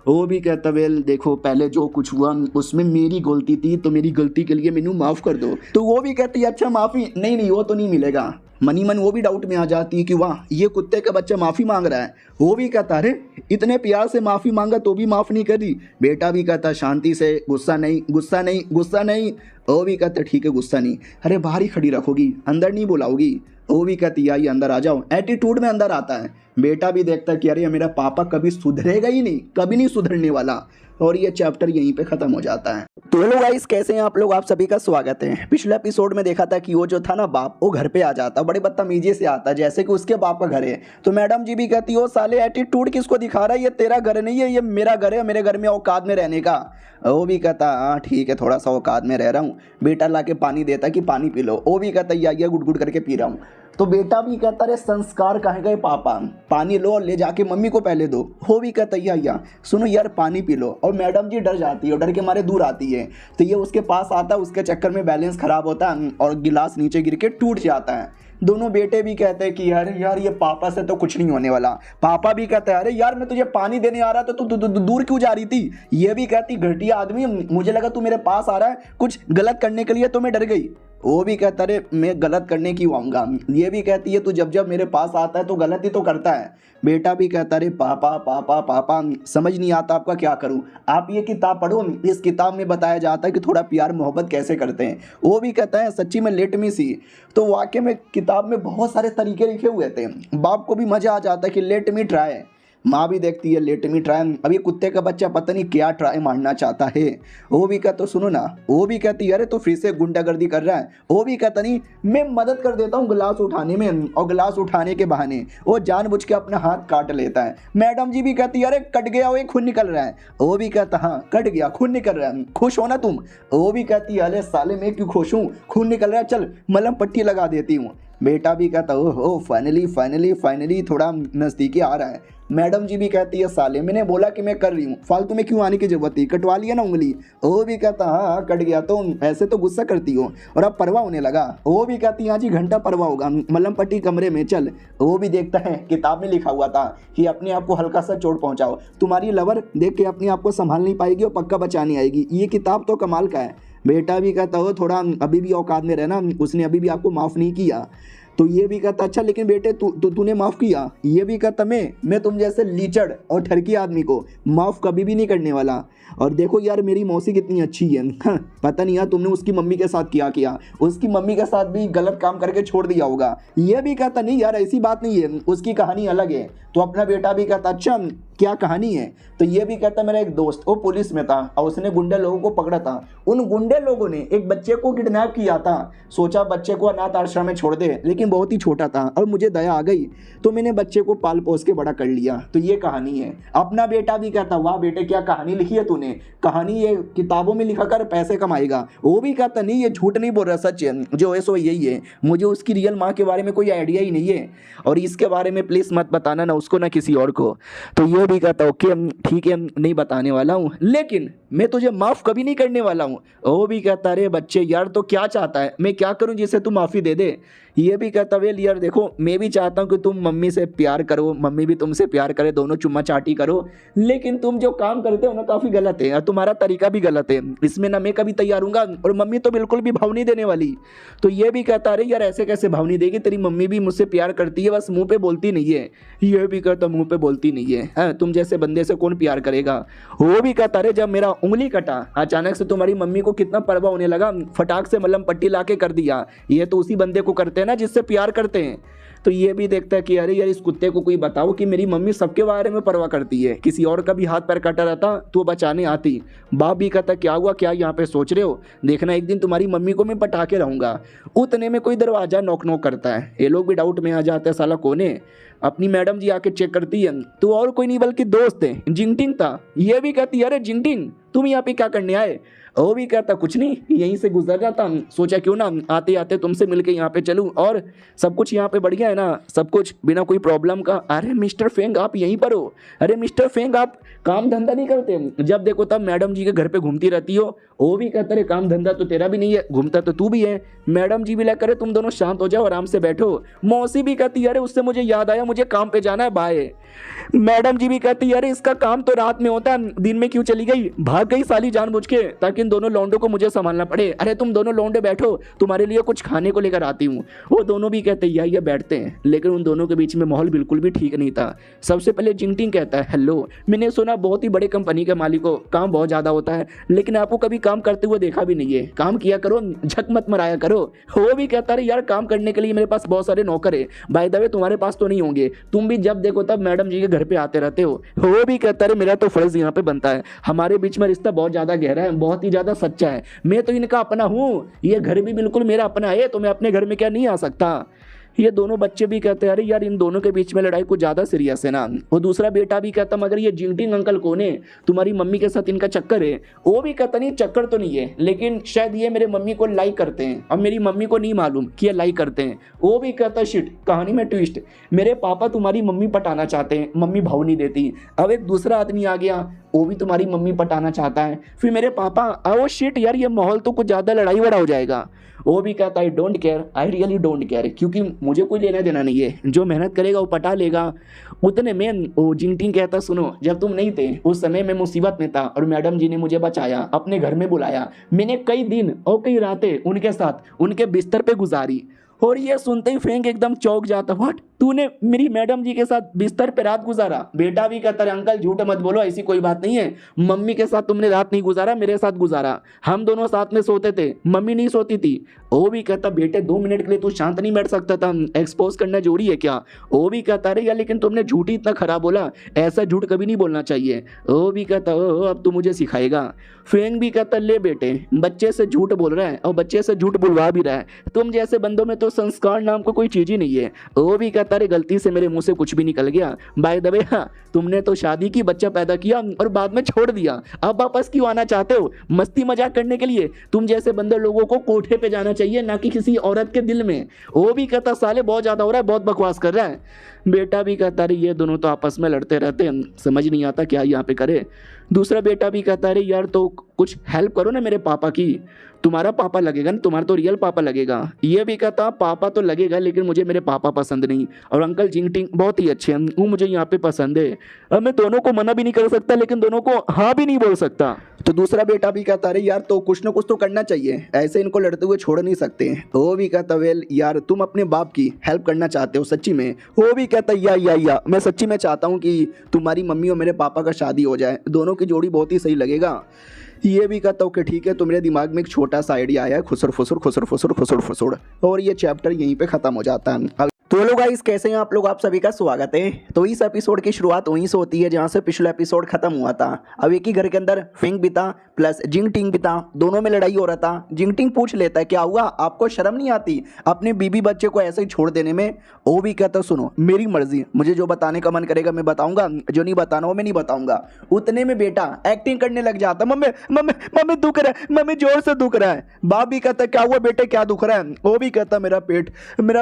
वो भी कहता वेल देखो पहले जो कुछ हुआ उसमें मेरी गलती थी, तो मेरी गलती के लिए मैनू माफ़ कर दो। तो वो भी कहती अच्छा माफ़ी नहीं वो तो नहीं मिलेगा। मनी मन वो भी डाउट में आ जाती है कि वाह ये कुत्ते का बच्चा माफ़ी मांग रहा है। वो भी कहता अरे इतने प्यार से माफ़ी मांगा तो भी माफ़ नहीं करी। बेटा भी कहता शांति से, गुस्सा नहीं गुस्सा नहीं गुस्सा नहीं। वो भी कहता ठीक है गुस्सा नहीं, अरे बाहर ही खड़ी रखोगी, अंदर नहीं बुलाओगी। वो भी कहती आइए अंदर आ जाओ, एटीट्यूड में अंदर आता है। बेटा भी देखता है कि अरे मेरा पापा कभी सुधरेगा ही नहीं, कभी नहीं सुधरने वाला। और ये चैप्टर यहीं पे खत्म हो जाता है। तो हेलो गाइस कैसे हैं आप लोग, आप सभी का स्वागत है। पिछले एपिसोड में देखा था कि वो जो था ना बाप, वो घर पे आ जाता, बड़े बदतमीजी से आता जैसे कि उसके बाप का घर है। तो मैडम जी भी कहती हो साले एटीट्यूड किसको दिखा रहा है, ये तेरा घर नहीं है, ये मेरा घर है, मेरे घर में औकात में रहने का। वो भी कहता हाँ ठीक है थोड़ा सा औकात में रह रहा हूँ। बेटा ला के पानी देता कि पानी पी लो। वो भी कहता या गुट गुट करके पी रहा हूँ। तो बेटा भी कहता अरे संस्कार कहाँ गए पापा, पानी लो और ले जाके मम्मी को पहले दो। वो भी कहता या सुनो यार पानी पी लो। और मैडम जी डर जाती है, डर के मारे दूर आती है। तो ये उसके पास आता है, उसके चक्कर में बैलेंस खराब होता है और गिलास नीचे गिर के टूट जाता है। दोनों बेटे भी कहते हैं कि अरे यार ये पापा से तो कुछ नहीं होने वाला। पापा भी कहते हैं अरे यार मैं तुझे पानी देने आ रहा था तो तू दूर क्यों जा रही थी। ये भी कहती घटिया आदमी, मुझे लगा तू मेरे पास आ रहा है कुछ गलत करने के लिए, तो मैं डर गई। वो भी कहता अरे मैं गलत करने क्यों आऊँगा। ये भी कहती है तू जब जब मेरे पास आता है तो गलत ही तो करता है। बेटा भी कहता अरे पापा पापा पापा समझ नहीं आता आपका क्या करूं, आप ये किताब पढ़ो, इस किताब में बताया जाता है कि थोड़ा प्यार मोहब्बत कैसे करते हैं। वो भी कहता है सच्ची में लेट मी सी। तो वाकई में किताब में बहुत सारे तरीके लिखे हुए थे, बाप को भी मज़ा आ जाता है कि लेट मी ट्राई। माँ भी देखती है लेट मी ट्राई, अब ये कुत्ते का बच्चा पता नहीं क्या ट्राई मारना चाहता है। वो भी कहता सुनो ना, वो भी कहती अरे तो फिर से गुंडागर्दी कर रहा है। वो भी कहता नहीं मैं मदद कर देता हूँ गिलास उठाने में, और गिलास उठाने के बहाने वो जानबूझ के अपना हाथ काट लेता है। मैडम जी भी कहती अरे कट गया, वो खून निकल रहा है। वो भी कहता हाँ कट गया खून निकल रहा है, खुश हो ना तुम। वो भी कहती अरे साले मैं क्यों खुश हूँ, खून निकल रहा है, चल मलहम पट्टी लगा देती हूँ। बेटा भी कहता ओह फाइनली फाइनली फाइनली थोड़ा नज़दीकी आ रहा है। मैडम जी भी कहती है साले मैंने बोला कि मैं कर रही हूँ, फालतू में क्यों आने की जरूरत थी, कटवा लिया ना उंगली। वो भी कहता हाँ कट गया, तो ऐसे तो गुस्सा करती हो और अब परवाह होने लगा। वो भी कहती हाँ जी घंटा परवाह होगा, मलहम पट्टी कमरे में चल। वो भी देखता है किताब में लिखा हुआ था कि अपने आप को हल्का सा चोट पहुँचाओ, तुम्हारी लवर देख के अपने आप को संभाल नहीं पाएगी और पक्का बचा नहीं आएगी। ये किताब तो कमाल का है। बेटा भी कहता हो थोड़ा अभी भी औकात में रहना, उसने अभी भी आपको माफ़ नहीं किया। तो ये भी कहता अच्छा लेकिन बेटे तूने माफ़ किया। ये भी कहता मैं तुम जैसे लीचड़ और ठरकी आदमी को माफ़ कभी भी नहीं करने वाला। और देखो यार मेरी मौसी कितनी अच्छी है। हाँ, पता नहीं यार तुमने उसकी मम्मी के साथ किया उसकी मम्मी के साथ भी गलत काम करके छोड़ दिया होगा। ये भी कहता नहीं यार ऐसी बात नहीं है, उसकी कहानी अलग है। तो अपना बेटा भी कहता अच्छा क्या कहानी है। तो ये भी कहता मेरा एक दोस्त वो पुलिस में था और उसने गुंडे लोगों को पकड़ा था। उन गुंडे लोगों ने एक बच्चे को किडनैप किया था। सोचा बच्चे को अनाथ आश्रम में छोड़ दे, लेकिन बहुत ही छोटा था और मुझे दया आ गई तो मैंने बच्चे को पाल पोस के बड़ा कर लिया। तो ये कहानी है। अपना बेटा भी कहता वाह बेटे क्या कहानी लिखी है तूने, कहानी ये किताबों में लिखा कर पैसे कमाएगा। वो भी कहता नहीं ये झूठ नहीं बोल रहा, सच है, जो है सो यही है। मुझे उसकी रियल माँ के बारे में कोई आइडिया ही नहीं है और इसके बारे में प्लीज़ मत बताना ना उसको ना किसी और को। तो ये भी कहता ओके ठीक है नहीं बताने वाला हूँ, लेकिन मैं तुझे माफ़ कभी नहीं करने वाला हूँ। वो भी कहता अरे बच्चे यार तो क्या चाहता है, मैं क्या करूँ जिससे तू माफ़ी दे दे। ये भी कहता वेल यार देखो मैं भी चाहता हूँ कि तुम मम्मी से प्यार करो, मम्मी भी तुमसे प्यार करे, दोनों चुम्मा चाटी करो, लेकिन तुम जो काम करते हो ना काफ़ी गलत है और तुम्हारा तरीका भी गलत है। इसमें ना मैं कभी तैयार हूँगा और मम्मी तो बिल्कुल भी भाव नहीं देने वाली। तो ये भी कहता अरे यार ऐसे कैसे भाव नहीं देगी, तेरी मम्मी भी मुझसे प्यार करती है, बस मुँह पे बोलती नहीं है। ये भी कहता मुँह पे बोलती नहीं है, हाँ तुम जैसे बंदे से कौन प्यार करेगा। वो भी कहता अरे जब मेरा उंगली कटा अचानक से तुम्हारी मम्मी को कितना परवाह होने लगा, फटाक से मलहम पट्टी ला के कर दिया। ये तो उसी बंदे को करते हैं ना जिससे प्यार करते हैं। तो ये भी देखता है कि अरे यार इस कुत्ते को कोई बताओ कि मेरी मम्मी सबके बारे में परवाह करती है, किसी और का भी हाथ पैर कटा रहता तो बचाने आती। बाप भी कहता क्या हुआ, क्या यहाँ पे सोच रहे हो, देखना एक दिन तुम्हारी मम्मी को मैं पटा के रहूँगा। उतने में कोई दरवाजा नॉक नॉक करता है। ये लोग भी डाउट में आ जाते हैं साला कौन है। अपनी मैडम जी आके चेक करती है तो और कोई नहीं बल्कि दोस्त है जिंगटिंग था। ये भी कहती है अरे जिंगटिंग तुम यहाँ पे क्या करने आए। वो भी कहता कुछ नहीं यहीं से गुजर जाता, सोचा क्यों ना आते आते तुमसे मिलके यहाँ पे चलूँ, और सब कुछ यहाँ पे बढ़िया है ना, सब कुछ बिना कोई प्रॉब्लम का। अरे मिस्टर फेंग आप यहीं पर हो, अरे मिस्टर फेंग आप काम धंधा नहीं करते, जब देखो तब मैडम जी के घर पे घूमती रहती हो। वो भी कहता है काम धंधा तो तेरा भी नहीं है, घूमता तो तू भी है। मैडम जी भी लग करे तुम दोनों शांत हो जाओ आराम से बैठो। मौसी भी कहती है अरे उससे मुझे याद आया मुझे काम पे जाना है बाय। मैडम जी भी कहती है अरे इसका काम तो रात में होता है दिन में क्यों चली गई, भाग गई साली जानबूझ के ताकि इन दोनों लौंडों को मुझे संभालना पड़े। अरे तुम दोनों लौंडे बैठो तुम्हारे लिए कुछ खाने को लेकर आती हूँ। वो दोनों भी कहते हैं ये बैठते हैं, लेकिन उन दोनों के बीच में माहौल बिल्कुल भी ठीक नहीं था। सबसे पहले जिंगटिंग कहता है हेलो मैंने सुना बहुत ही बड़े कंपनी के मालिक को काम बहुत ज़्यादा होता है, लेकिन आपको कभी काम करते हुए देखा भी नहीं है, काम किया करो झक मत मराया करो। वो भी कहता है यार काम करने के लिए मेरे पास बहुत सारे नौकर है, बाय द वे तुम्हारे पास तो नहीं होंगे, तुम भी जब देखो तब मैडम जी के घर पे आते रहते हो। वो भी कहता है मेरा तो फर्ज यहाँ पे बनता है, हमारे बीच में रिश्ता बहुत ज़्यादा गहरा है, बहुत ही ज़्यादा सच्चा है, मैं तो इनका अपना हूँ, ये घर भी बिल्कुल मेरा अपना है, तो मैं अपने घर में क्या नहीं आ सकता। ये दोनों बच्चे भी कहते हैं अरे यार इन दोनों के बीच में लड़ाई कुछ ज़्यादा सीरियस है ना। वो दूसरा बेटा भी कहता मगर ये जिंगटिंग अंकल कौन है, तुम्हारी मम्मी के साथ इनका चक्कर है। वो भी कहता नहीं चक्कर तो नहीं है, लेकिन शायद ये मेरे मम्मी को लाइक करते हैं और मेरी मम्मी को नहीं मालूम कि ये लाइक करते हैं। वो भी कहता शिट कहानी में ट्विस्ट, मेरे पापा तुम्हारी मम्मी पटाना चाहते हैं, मम्मी भाव नहीं देती। अब एक दूसरा आदमी आ गया वो भी तुम्हारी मम्मी पटाना चाहता है, फिर मेरे पापा ओ शिट यार ये माहौल तो कुछ ज़्यादा लड़ाई बड़ा हो जाएगा। वो भी कहता I don't care, I really don't care, क्योंकि मुझे कोई लेना देना नहीं है, जो मेहनत करेगा वो पटा लेगा। उतने में वो जिंगटिंग कहता सुनो जब तुम नहीं थे उस समय मैं मुसीबत में था और मैडम जी ने मुझे बचाया, अपने घर में बुलाया, मैंने कई दिन और कई रातें उनके साथ उनके बिस्तर पे गुजारी। और ये सुनते ही फेंक एकदम चौंक जाता, व्हाट तूने मेरी मैडम जी के साथ बिस्तर पे रात गुजारा। बेटा भी कहता है अंकल झूठ मत बोलो ऐसी कोई बात नहीं है, मम्मी के साथ तुमने रात नहीं गुजारा मेरे साथ गुजारा, हम दोनों साथ में सोते थे, मम्मी नहीं सोती थी। वो भी कहता बेटे 2 मिनट के लिए तू शांत नहीं बैठ सकता था, एक्सपोज करना जरूरी है क्या। वो भी कहता अरे यार लेकिन तुमने झूठ ही इतना खराब बोला, ऐसा झूठ कभी नहीं बोलना चाहिए। वो भी कहता ओ अब तू मुझे सिखाएगा। फेंग भी कहता ले बेटे बच्चे से झूठ बोल रहा है और बच्चे से झूठ बुलवा भी रहा है, तुम जैसे बंदों में तो संस्कार नाम को कोई चीज ही नहीं है। वो भी कहता अरे गलती से मेरे मुंह से कुछ भी निकल गया, बाय द वे हाँ तुमने तो शादी की बच्चा पैदा किया और बाद में छोड़ दिया, अब वापस क्यों आना चाहते हो मस्ती मजाक करने के लिए। तुम जैसे बंदे लोगों को कोठे पे जाना चाहिए ना कि किसी औरत के दिल में। वो भी कहता साले बहुत ज्यादा हो रहा है, बहुत बकवास कर रहा है। बेटा भी कहता अरे ये दोनों तो आपस में लड़ते रहते हैं, समझ नहीं आता क्या यहाँ पे करे। दूसरा बेटा भी कहता अरे यार तो कुछ हेल्प करो ना मेरे पापा की, तुम्हारा पापा लगेगा ना, तुम्हारा तो रियल पापा लगेगा। ये भी कहता पापा तो लगेगा लेकिन मुझे मेरे पापा पसंद नहीं, और अंकल जिंगटिंग बहुत ही अच्छे हैं वो मुझे यहाँ पे पसंद है। अब मैं दोनों को मना भी नहीं कर सकता लेकिन दोनों को हाँ भी नहीं बोल सकता। तो दूसरा बेटा भी कहता अरे यार तो कुछ ना कुछ तो करना चाहिए, ऐसे इनको लड़ते हुए छोड़ नहीं सकते। वो भी कहता वेल यार तुम अपने बाप की हेल्प करना चाहते हो सच्ची में? वो भी कहता या मैं सच्ची में चाहता हूँ कि तुम्हारी मम्मी और मेरे पापा का शादी हो जाए, दोनों की जोड़ी बहुत ही सही लगेगा। ये भी कहता हूँ कि ठीक है, तो मेरे दिमाग में एक छोटा सा आइडिया आया है, खुसर फुसुर खुसर फुसुर खुसर फुसुर, और ये चैप्टर यहीं पे खत्म हो जाता है। तो लोग गाइस कैसे हैं आप लोग, आप सभी का स्वागत है। तो इस एपिसोड की शुरुआत वहीं से होती है जहां से पिछला एपिसोड खत्म हुआ था। अब एक ही घर के अंदर फेंग बिता प्लस जिंग टिंग बिता, दोनों में लड़ाई हो रहा था। जिंग टिंग पूछ लेता है क्या हुआ, आपको शर्म नहीं आती अपने बीबी बच्चे को ऐसे ही छोड़ देने में? वो भी कहता सुनो मेरी मर्जी, मुझे जो बताने का मन करेगा मैं बताऊंगा, जो नहीं बताना वो मैं नहीं बताऊंगा। उतने में बेटा एक्टिंग करने लग जाता, मम्मी मम्मी मम्मी दुख रहा है, मम्मी जोर से दुख रहा है। बाप भी कहता क्या हुआ बेटे, क्या दुख रहा है? वो भी कहता मेरा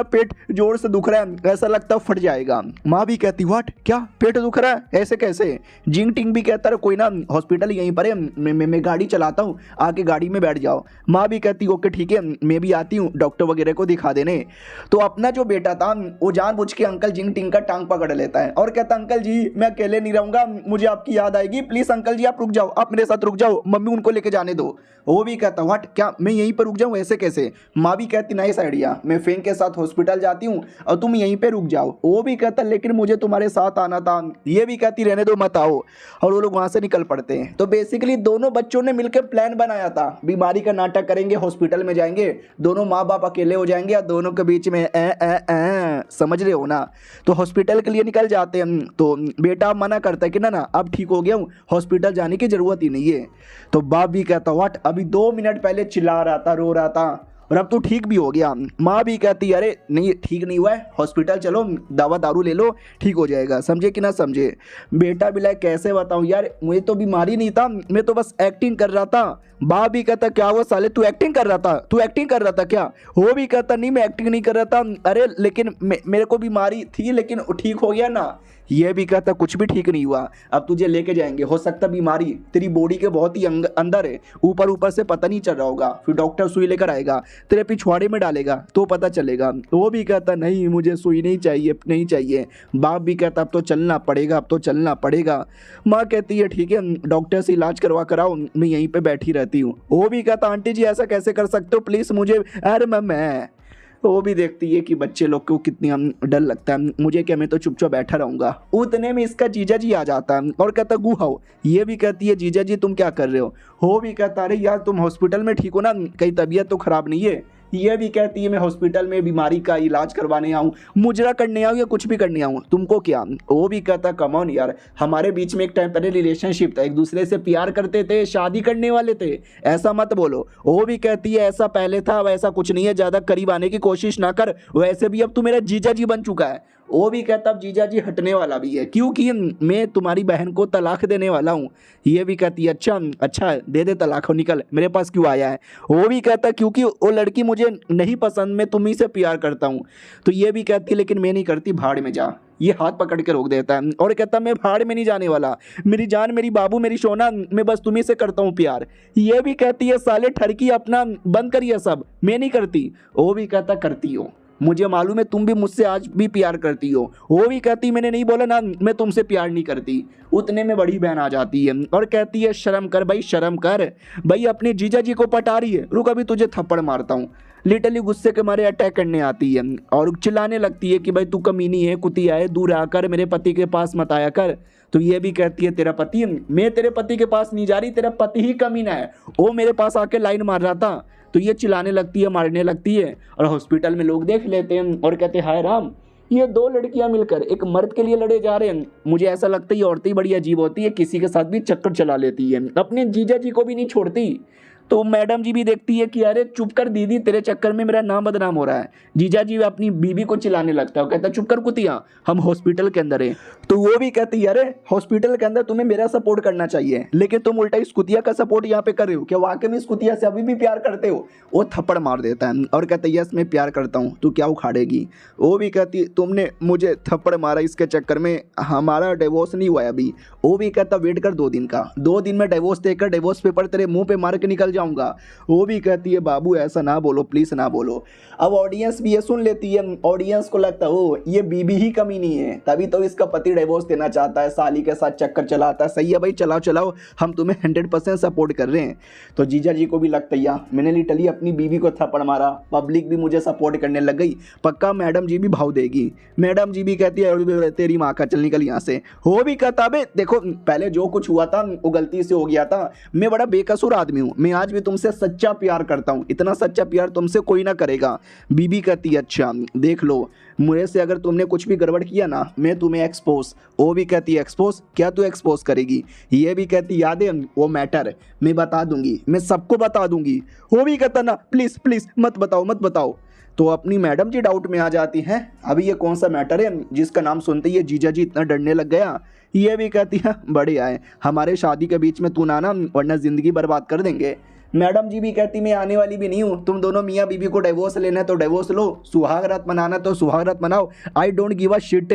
पेट जोर से दुख रहा है, ऐसा लगता फट जाएगा। माँ भी कहती व्हाट, क्या पेट दुख रहा है, ऐसे कैसे? जिंग टिंग भी कहता है कोई ना हॉस्पिटल यहीं पर है, मैं गाड़ी चलाता हूँ, आके गाड़ी में बैठ जाओ। माँ भी कहती ओके ठीक है मैं भी आती हूँ डॉक्टर वगैरह को दिखा देने। तो अपना जो बेटा था वो जानबूझ के अंकल जिंग टिंग का टांग पकड़ लेता है और कहता अंकल जी मैं अकेले नहीं रहूंगा, मुझे आपकी याद आएगी, प्लीज अंकल जी आप रुक जाओ, आप मेरे साथ रुक जाओ, मम्मी उनको लेके जाने दो। वो भी कहता व्हाट, क्या मैं यहीं पर रुक जाऊं, ऐसे कैसे? माँ भी कहती नाइस आइडिया, मैं फेंग के साथ हॉस्पिटल जाती हूँ और तुम यहीं पे रुक जाओ। वो भी कहता लेकिन मुझे तुम्हारे साथ आना था। ये भी कहती रहने दो मत आओ, और वो लोग वहां से निकल पड़ते हैं। तो बेसिकली दोनों बच्चों ने मिलकर प्लान बनाया था, बीमारी का नाटक करेंगे, हॉस्पिटल में जाएंगे, दोनों माँ बाप अकेले हो जाएंगे और दोनों के बीच में समझ रहे हो ना। तो हॉस्पिटल के लिए निकल जाते हैं। तो बेटा मना करता है कि ना अब ठीक हो गया हूँ, हॉस्पिटल जाने की जरूरत ही नहीं है। तो बाप भी कहता व्हाट, अभी 2 मिनट पहले चिल्ला रहा था, रो रहा था, और अब तो ठीक भी हो गया। माँ भी कहती अरे नहीं ठीक नहीं हुआ है, हॉस्पिटल चलो, दवा दारू ले लो, ठीक हो जाएगा, समझे कि ना समझे? बेटा भी लाइक कैसे बताऊँ यार, मुझे तो बीमारी नहीं था, मैं तो बस एक्टिंग कर रहा था। बाप भी कहता क्या हुआ साले, तू एक्टिंग कर रहा था, तू एक्टिंग कर रहा था क्या? वो भी कहता नहीं मैं एक्टिंग नहीं कर रहा था, अरे लेकिन मेरे को बीमारी थी लेकिन ठीक हो गया ना। ये भी कहता कुछ भी ठीक नहीं हुआ, अब तुझे लेके जाएंगे, हो सकता बीमारी तेरी बॉडी के बहुत ही अंदर है, ऊपर से पता नहीं चल रहा होगा, फिर डॉक्टर सुई लेकर आएगा, तेरे पिछवाड़े में डालेगा तो पता चलेगा। वो भी कहता नहीं मुझे सुई नहीं चाहिए, नहीं चाहिए। बाप भी कहता अब तो चलना पड़ेगा, अब तो चलना पड़ेगा। माँ कहती है ठीक है डॉक्टर से इलाज करवा कर आओ, मैं यहीं पर बैठी रहती हूँ। वो भी कहता आंटी जी ऐसा कैसे कर सकते हो, प्लीज़ मुझे, अरे मैं वो भी देखती है कि बच्चे लोग को कितनी डर लगता है, मुझे क्या, मैं तो चुपचाप बैठा रहूंगा। उतने में इसका जीजा जी आ जाता है और कहता गु हाओ। ये भी कहती है जीजा जी तुम क्या कर रहे हो? वो भी कहता अरे यार तुम हॉस्पिटल में ठीक हो ना, कहीं तबीयत तो खराब नहीं है? ये भी कहती है मैं हॉस्पिटल में बीमारी का इलाज करवाने आऊँ, मुजरा करने आऊँ या कुछ भी करने आऊँ, तुमको क्या? वो भी कहता कम ऑन यार, हमारे बीच में एक टेम्पररी रिलेशनशिप था, एक दूसरे से प्यार करते थे, शादी करने वाले थे, ऐसा मत बोलो। वो भी कहती है ऐसा पहले था वैसा कुछ नहीं है, ज़्यादा करीब आने की कोशिश ना कर, वैसे भी अब तू मेरा जीजा जी बन चुका है। वो भी कहता अब जीजा जी हटने वाला भी है क्योंकि मैं तुम्हारी बहन को तलाक देने वाला हूँ। ये भी कहती है अच्छा दे दे तलाक, हो निकल, मेरे पास क्यों आया है? वो भी कहता क्योंकि वो लड़की मुझे नहीं पसंद, मैं तुम्ही से प्यार करता हूँ। तो ये भी कहती है लेकिन मैं नहीं करती, भाड़ में जा। ये हाथ पकड़ के रोक देता है और कहता मैं भाड़ में नहीं जाने वाला, मेरी जान, मेरी बाबू, मेरी सोना, मैं बस तुम्ही से करता हूँ प्यार। ये भी कहती है साले ठरकी अपना बंद करिए सब, मैं नहीं करती। वो भी कहता करती हो, मुझे मालूम है तुम भी मुझसे आज भी प्यार करती हो। वो भी कहती मैंने नहीं बोला ना मैं तुमसे प्यार नहीं करती। उतने में बड़ी बहन आ जाती है और कहती है शर्म कर भाई, शर्म कर भाई, अपने जीजा जी को पटा रही है, रुक अभी तुझे थप्पड़ मारता हूँ। लिटरली गुस्से के मारे अटैक करने आती है और चिल्लाने लगती है कि भाई तू कमीनी है, कुतिया है, दूर आकर मेरे पति के पास मत आया कर। तो ये भी कहती है तेरा पति, मैं तेरे पति के पास नहीं जा रही, तेरा पति ही कमीना है, वो मेरे पास आके लाइन मार रहा था। तो ये चिल्लाने लगती है, मारने लगती है और हॉस्पिटल में लोग देख लेते हैं और कहते हैं हाय राम, ये 2 लड़कियां मिलकर एक मर्द के लिए लड़े जा रहे हैं। मुझे ऐसा लगता है ये औरतें बड़ी अजीब होती है, किसी के साथ भी चक्कर चला लेती है, अपने जीजा जी को भी नहीं छोड़ती। तो मैडम जी भी देखती है कि अरे चुप कर दीदी, तेरे चक्कर में मेरा नाम बदनाम हो रहा है। जीजा जी अपनी बीबी को चिल्लाने लगता है, कहता चुप कर कुतिया, हम हॉस्पिटल के अंदर हैं। तो वो भी कहती है अरे हॉस्पिटल के अंदर तुम्हें मेरा सपोर्ट करना चाहिए, लेकिन तुम उल्टा इस कुतिया का सपोर्ट यहाँ पे कर रहे हो, क्या वाकई में इस कुतिया से अभी भी प्यार करते हो? वो थप्पड़ मार देता है और कहता है यस मैं प्यार करता हूँ, तू क्या उखाड़ेगी? वो भी कहती तुमने मुझे थप्पड़ मारा, इसके चक्कर में हमारा डिवोर्स नहीं हुआ है अभी। वो भी कहता वेट कर 2 दिन का, 2 दिन में डिवोर्स देकर डिवोर्स पेपर तेरे मुँह पे मार के निकल जाऊंगा। वो भी कहती है बाबू ऐसा ना बोलो, प्लीज ना बोलो। अब ऑडियंस भी ये सुन लेती है, ऑडियंस को लगता है ओ ये बीबी ही कमी नहीं है, तभी तो इसका पति डिवोर्स देना चाहता है, साली के साथ चक्कर चलाता है। सही है भाई, चलाओ चलाओ, हम तुम्हें 100% सपोर्ट कर रहे हैं। तो जीजा जी को भी लगता है यार मैंने लिटरली अपनी बीवी को थप्पड़ मारा, पब्लिक भी मुझे सपोर्ट करने लग गई, पक्का मैडम जी भी भाव देगी। मैडम जी भी कहती है तेरी माँ का, चल निकल यहाँ से। हो भी कहता बे देखो पहले जो कुछ हुआ था वो गलती से हो गया था, मैं बड़ा बेकसूर आदमी हूँ, मैं आज भी तुमसे सच्चा प्यार करता हूँ, इतना सच्चा प्यार तुमसे कोई ना करेगा। बीबी कहती है अच्छा देख लो, मुझे से अगर तुमने कुछ भी गड़बड़ किया ना मैं तुम्हें एक्सपोज। वो भी कहती है एक्सपोज, क्या तू एक्सपोज करेगी? ये भी कहती याद है वो मैटर मैं बता दूंगी, मैं सबको बता दूंगी। वो भी कहता ना प्लीज प्लीज मत बताओ मत बताओ। तो अपनी मैडम जी डाउट में आ जाती हैं, अभी ये कौन सा मैटर है जिसका नाम सुनते ही ये जीजा जी इतना डरने लग गया। ये भी कहती है बड़े आए हमारे शादी के बीच में तू ना वरना जिंदगी बर्बाद कर देंगे। मैडम जी भी कहती मैं आने वाली भी नहीं हूँ, तुम दोनों मियाँ बीबी को डिवोर्स लेना है तो डिवोर्स लो, सुहाग रात मनाना तो सुहाग रात मनाओ, I don't give a shit.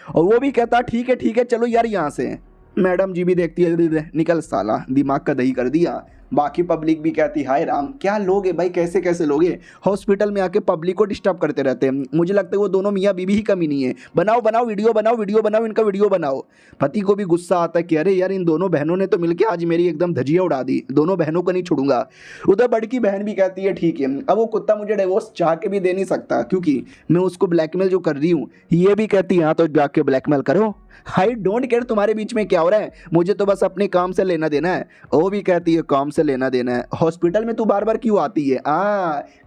और वो भी कहता ठीक है चलो यार यहाँ से। मैडम जी भी देखती है निकल साला, दिमाग का दही कर दिया। बाकी पब्लिक भी कहती हाय राम क्या लोग है भाई, कैसे कैसे लोग हैं, हॉस्पिटल में आके पब्लिक को डिस्टर्ब करते रहते हैं। मुझे लगता है वो दोनों मियाँ बीबी ही कमी नहीं है, बनाओ बनाओ वीडियो बनाओ इनका वीडियो बनाओ। पति को भी गुस्सा आता है कि अरे यार इन दोनों बहनों ने तो मिलकर आज मेरी एकदम धजिया उड़ा दी, दोनों बहनों को नहीं छोड़ूंगा। उधर बड़की बहन भी कहती है ठीक है, अब वो कुत्ता मुझे डिवोर्स चाह के भी दे नहीं सकता क्योंकि मैं उसको ब्लैकमेल जो कर रही हूँ। ये भी कहती है हाँ तो जाके ब्लैकमेल करो, आई डोंट केयर तुम्हारे बीच में क्या हो रहा है, मुझे तो बस अपने काम से लेना देना है। वो भी कहती है काम से लेना देना है, हॉस्पिटल में तू बार बार क्यों आती है?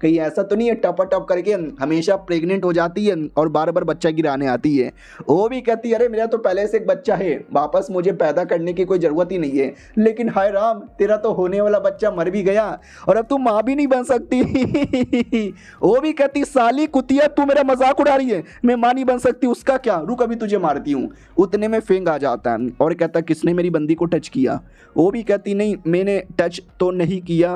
कहीं ऐसा तो नहीं है टपा टप करके हमेशा प्रेग्नेंट हो जाती है और बार बार बच्चा गिराने आती है? वो भी कहती है अरे मेरा तो पहले से एक बच्चा है, वापस मुझे पैदा करने की कोई ज़रूरत ही नहीं है। लेकिन हाय राम तेरा तो होने वाला बच्चा मर भी गया और अब तू माँ भी नहीं बन सकती। वो भी कहती साली कुतिया तू मेरा मजाक उड़ा रही है, मैं माँ नहीं बन सकती, उसका क्या, रुक अभी तुझे मारती हूँ। उतने में फेंग आ जाता है और कहता किसने मेरी बंदी को टच किया? वो भी कहती नहीं मैंने टच तो नहीं किया।